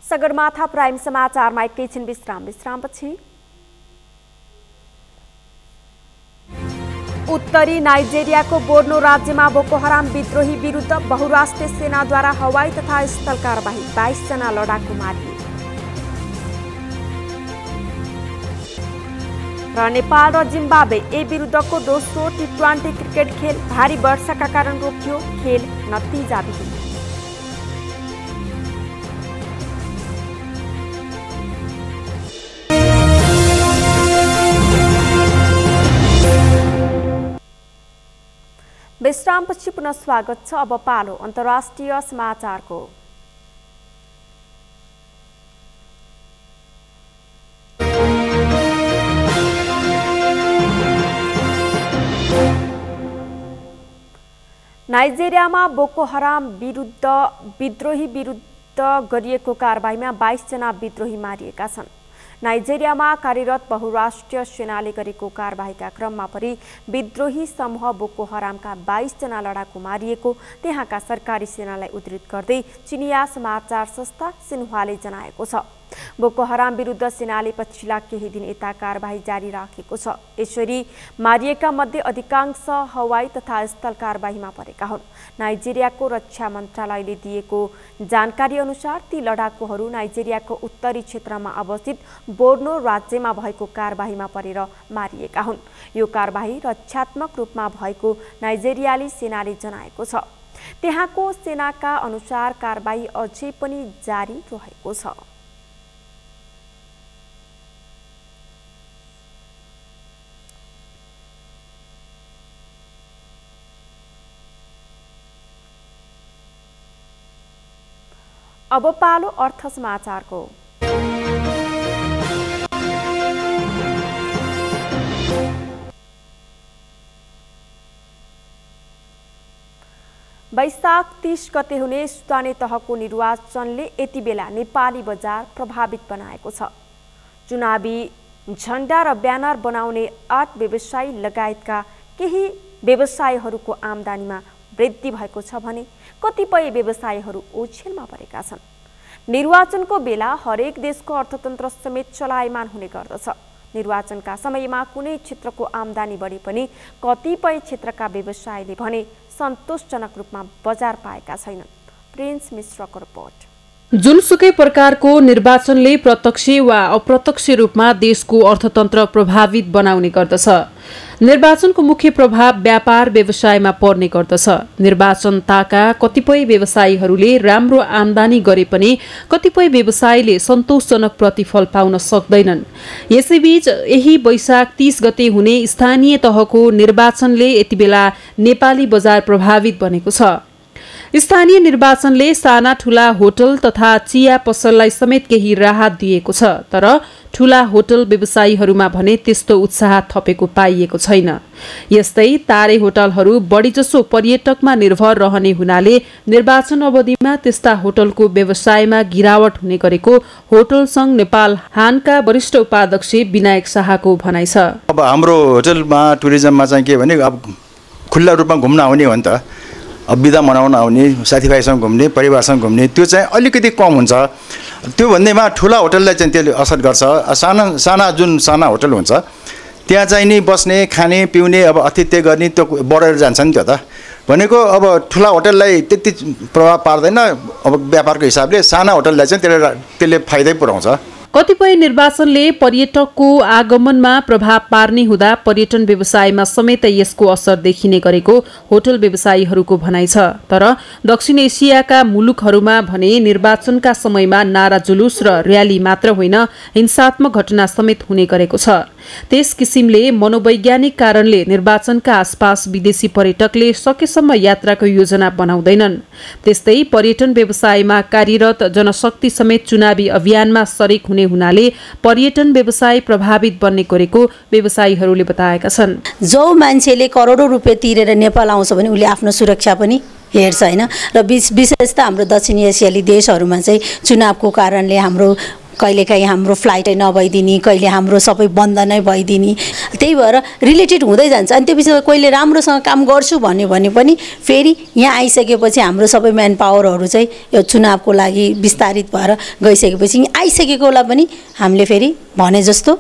सगरमाथा प्राइम समाचारमा एकैछिन विश्रामपछि उत्तरी नाइजेरियाको बोर्नो राज्यमा बोको हराम विद्रोही विरुद्ध बहुराष्ट्रिय सेनाद्वारा हवाई तथा स्थल कारबाही, 22 जना लडाकु मारिए। र नेपाल र जिम्बाब्वे ए विरुद्धको दोस्रो टी20 क्रिकेट खेल भारी वर्षाका कारण रोकियो, खेल नतिजाविहीन। विश्रामपछि पुनः स्वागत छ। अब पालो अन्तर्राष्ट्रिय समाचारको। नाइजेरियामा बोको हराम विरुद्ध विद्रोही विरुद्ध गरिएको कारबाहीमा 22 जना विद्रोही मारिएका छन्। नाइजेरियामा कार्यरत बहुराष्ट्रिय सेनाले गरेको कारबाहीका क्रममा परि विद्रोही समूह बोको हरामका 22 जना लडाकु मारिएको त्यहाँका सरकारी सेनालाई उद्धृत गर्दै चिनिया समाचार संस्था सिन्हुवाले जनाएको छ। बोको हराम विरुद्ध सेनाले पछिल्ला केही दिन यता कारबाही जारी राखेको छ। यसरी मारिएका मध्ये अधिकांश हवाई तथा स्थल कारबाहीमा परेका हुन्। नाइजेरियाको रक्षा मन्त्रालयले दिएको जानकारी अनुसार ती लडाकुहरू नाइजेरियाको उत्तरी क्षेत्रमा अवस्थित बोर्नो राज्यमा भएको कारबाहीमा परेर मारिएका हुन्। यो कारबाही रक्षात्मक रूपमा भएको नाइजेरियाली सेनाले जनाएको छ। त्यहाँको सेनाका अनुसार कारबाही अझै पनि जारी रहेको छ। अब पालो अर्थ समाचारको। वैशाख 30 गते हुने स्थानीय तहको निर्वाचनले यति बेला नेपाली बजार प्रभावित बनाएको छ। चुनावी झण्डा र ब्यानर बनाउने आर्ट व्यवसायी लगायतका केही व्यवसायीहरूको आम्दानीमा वृद्धि भएको छ भने कतिपय व्यवसायीहरू ओछेलमा परेका छन्। निर्वाचनको बेला हरेक देशको अर्थतन्त्र समेत चलायमान हुने गर्दछ। निर्वाचनका समयमा कुनै क्षेत्रको आम्दानी बढे पनि कतिपय क्षेत्रका व्यवसायीले भने सन्तोषजनक रूपमा बजार पाएका छैनन्। प्रिन्स मिश्रको रिपोर्ट। जुनसुकै प्रकारको निर्वाचनले प्रत्यक्ष वा अप्रत्यक्ष रूपमा देशको अर्थतन्त्र प्रभावित बनाउने गर्दछ। निर्वाचनको मुख्य प्रभाव व्यापार व्यवसायमा पर्ने गर्दछ। निर्वाचन ताका कतिपय व्यवसायीहरूले राम्रो आम्दानी गरे पनि कतिपय व्यवसायीले सन्तोषजनक प्रतिफल पाउन सक्दैनन्। यसैबीच यही वैशाख 30 गते हुने स्थानीय तहको निर्वाचनले यति बेला नेपाली बजार प्रभावित बनेको छ। स्थानीय निर्वाचनले साना ठूला होटल तथा चिया पसललाई समेत केही राहत दिएको छ, तर ठूला होटल व्यवसायीहरूमा भने त्यस्तो उत्साह थपेको पाइएको छैन। यस्तै तारे होटलहरू बढीजसो पर्यटकमा निर्भर रहने हुनाले निर्वाचन अवधिमा त्यस्ता होटलको व्यवसायमा गिरावट हुने गरेको होटल संघ नेपाल हानका वरिष्ठ उपाध्यक्ष विनायक शाहको भनाइ छ। अब हाम्रो होटलमा टुरिज्ममा चाहिँ के भने अब खुल्ला रूपमा घुम्न आउने हो नि त, अब बिदा मनाउन आउने, साथीभाइसँग घुम्ने, परिवारसँग घुम्ने, त्यो चाहिँ अलिकति कम हुन्छ। त्यो भन्दैमा ठुला होटललाई चाहिँ त्यसले असर गर्छ। साना होटल हुन्छ त्यहाँ चाहिँ नि बस्ने, खाने, पिउने, अब आतिथ्य गर्ने त्यो बढेर जान्छ नि। त्यो त भनेको अब ठुला होटललाई त्यति प्रभाव पार्दैन। अब व्यापारको हिसाबले साना होटललाई चाहिँ त्यसले फाइदै पुर्याउँछ। कतिपय निर्वाचनले पर्यटकको आगमनमा प्रभाव पार्ने हुँदा पर्यटन व्यवसायमा समेत यसको असर देखिने गरेको होटल व्यवसायीहरूको भनाइ छ। तर दक्षिण एसियाका मुलुकहरूमा भने निर्वाचनका समयमा नारा जुलुस र र्याली मात्र होइन, हिंसात्मक घटना समेत हुने गरेको छ। त्यस किसिमले मनोवैज्ञानिक कारणले निर्वाचनका आसपास विदेशी पर्यटकले सकेसम्म यात्राको योजना बनाउँदैनन्। त्यस्तै पर्यटन व्यवसायमा कार्यरत जनशक्ति समेत चुनावी अभियानमा सरेक हुने हुनाले पर्यटन व्यवसाय प्रभावित बन्ने गरेको व्यवसायीहरूले बताएका छन्। जो मान्छेले करोडौं रुपियाँ तिरेर नेपाल आउँछ भने उसले आफ्नो सुरक्षा पनि हेर्छ हैन। र विशेष त हाम्रो दक्षिण एसियाली देशहरूमा चाहिँ चुनावको कारणले हाम्रो कहिलेकाहीँ हाम्रो फ्लाइटै नभइदिने, कहिले हाम्रो सबै बन्द नै भइदिने, त्यही भएर रिलेटेड हुँदै जान्छ। अनि त्यसपछि कहिले राम्रोसँग काम गर्छु भन्यो भने पनि फेरि यहाँ आइसकेपछि हाम्रो सबै म्यान पावरहरू चाहिँ यो चुनावको लागि विस्तारित भएर गइसकेपछि आइसकेकोलाई पनि हामीले फेरि भने जस्तो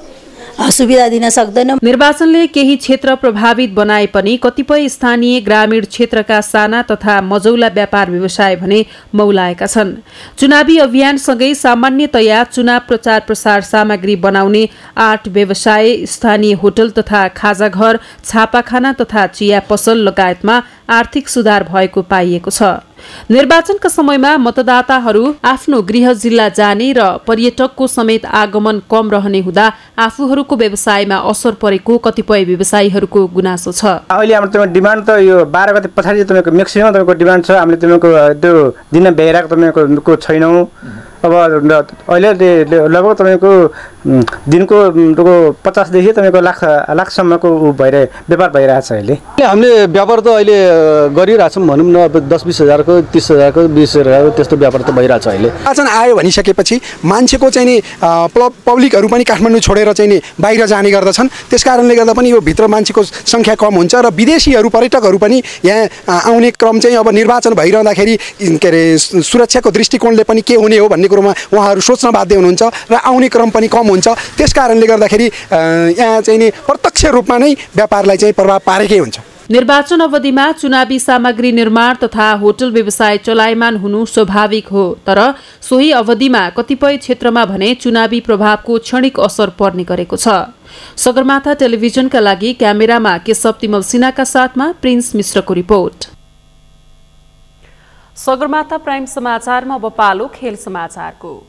सुविधा दिन सक्दैन। निर्वाचनले केही क्षेत्र प्रभावित बनाए पनि कतिपय स्थानीय ग्रामीण क्षेत्रका साना तथा मझौला व्यापार व्यवसाय भने मौलाएका छन्। चुनावी अभियानसँगै सामान्यतया चुनाव प्रचार प्रसार सामग्री बनाउने आर्ट व्यवसाय, स्थानीय होटल तथा खाजाघर, छापाखाना तथा चिया पसल लगायतमा आर्थिक सुधार भएको पाइएको छ। निर्वाचनका समयमा मतदाताहरू आफ्नो गृह जिल्ला जाने र पर्यटकको समेत आगमन कम रहने हुँदा आफूहरूको व्यवसायमा असर परेको कतिपय व्यवसायीहरूको गुनासो छ। अहिले हाम्रो तपाईको डिमान्ड त यो 12 गते पछाडि तपाईको म्याक्सिमम तपाईको डिमान्ड छ। हामीले तपाईको त्यो दिन बेराको तपाईको छैनौं। अब अहिले लगभग तपाईको दिनको 50 देखि तपाईको लाखसम्मको भइरहे व्यापार भइरहेछ। हामीले व्यापार त अहिले गरिरहेछौँ भनौँ न। अब 10-20 हजारको, 30 हजारको, 20 हजारको त्यस्तो व्यापार त भइरहेछ अहिले। निर्वाचन आयो भनिसकेपछि मान्छेको चाहिँ नि पब्लिकहरू पनि काठमाडौँ छोडेर चाहिँ नि बाहिर जाने गर्दछन्। त्यसकारणले गर्दा पनि यो भित्र मान्छेको सङ्ख्या कम हुन्छ र विदेशीहरू पर्यटकहरू पनि यहाँ आउने क्रम चाहिँ अब निर्वाचन भइरहँदाखेरि के अरे सुरक्षाको दृष्टिकोणले पनि के हुने हो भन्ने कुरोमा उहाँहरू सोच्न बाध्य हुनुहुन्छ र आउने क्रम पनि कम हुन्छ। त्यसकारणले गर्दाखेरि यहाँ चाहिँ नि प्रत्यक्ष रूपमा नै व्यापारलाई चाहिँ प्रभाव पारेकै हुन्छ। निर्वाचन अवधिमा चुनावी सामग्री निर्माण तथा होटल व्यवसाय चलायमान हुनु स्वाभाविक हो, तर सोही अवधिमा कतिपय क्षेत्रमा भने चुनावी प्रभावको क्षणिक असर पर्ने गरेको छ। सगरमाथा टेलिभिजनका लागि क्यामेरामा केशव तिमल सिन्हाका साथमा प्रिन्स मिश्रको रिपोर्ट। सगरमाथा प्राइम समाचारमा अब पालो खेल समाचारको।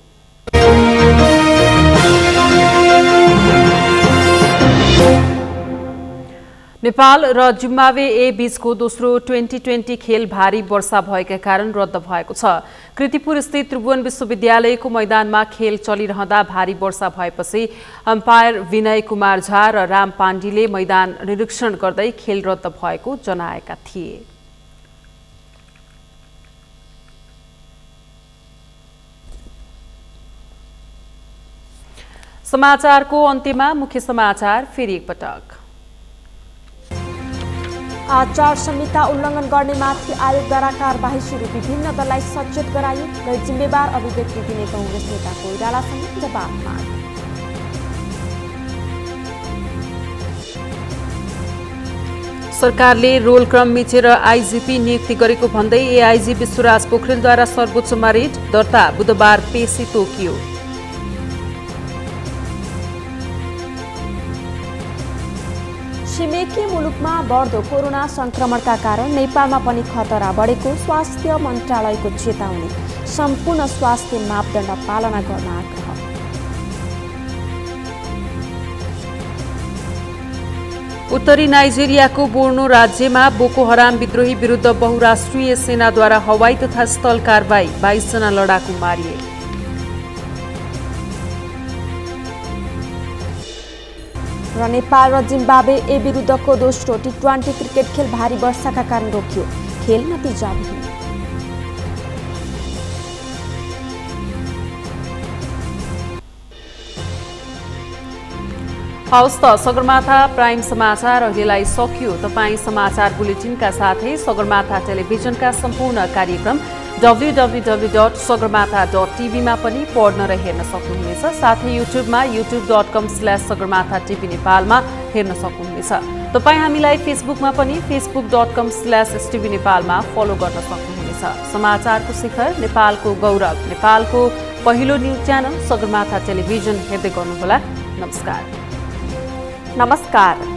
नेपाल र जिम्बाब्वे ए बीचको दोस्रो 2020 खेल भारी वर्षा भएका कारण रद्द भएको छ। कृतिपुर स्थित त्रिभुवन विश्वविद्यालयको मैदानमा खेल चलिरहँदा भारी वर्षा भएपछि अम्पायर विनय कुमार झा र राम पाण्डीले मैदान निरीक्षण गर्दै खेल रद्द भएको जनाएका थिए। समाचारको अन्त्यमा मुख्य समाचार फेरि एकपटक। आचार संहिता उल्लङ्घन गर्नेमाथि आयोगद्वारा कारबाही सुरु, विभिन्न दललाई सचेत गराइयो। गैर जिम्मेवार अभिव्यक्ति दिने कांग्रेस नेता कोइरालासँग जवाब माग। सरकारले रोल क्रम मिचेर आइजिपी नियुक्ति गरेको भन्दै एआइजी विश्वराज पोखरेलद्वारा सर्वोच्चमा रिट दर्ता, बुधबार पेशी तोकियो। छिमेकी मुलुकमा बढ्दो कोरोना संक्रमणका कारण नेपालमा पनि खतरा बढेको स्वास्थ्य मन्त्रालयको चेतावनी, सम्पूर्ण स्वास्थ्य मापदण्ड पालना गर्न आग्रह। उत्तरी नाइजेरियाको बोर्नो राज्यमा बोको हराम विद्रोही विरुद्ध बहुराष्ट्रिय सेनाद्वारा हवाई तथा स्थल कारबाही, 22 जना लडाकु मारिए। र नेपाल र जिम्बाब्वे ए विरुद्धको दोस्रो टी20 क्रिकेट खेल भारी वर्षाका कारण रोकियो, खेल नतिजाविहीन। हवस् त सगरमाथा प्राइम समाचार अहिलेलाई सकियो। तपाईँ समाचार बुलेटिनका साथै सगरमाथा टेलिभिजनका सम्पूर्ण कार्यक्रम www.sagarmatha.tv मा पनि पढ्न र हेर्न सक्नुहुनेछ। साथै युट्युबमा youtube.com/sagarmatha.tv नेपालमा हेर्न सक्नुहुनेछ। तपाईँ हामीलाई फेसबुकमा पनि facebook.com/stv नेपालमा फलो गर्न सक्नुहुनेछ। समाचारको शिखर, नेपालको गौरव, नेपालको पहिलो न्युज च्यानल सगरमाथा टेलिभिजन हेर्दै गर्नुहोला। नमस्कार।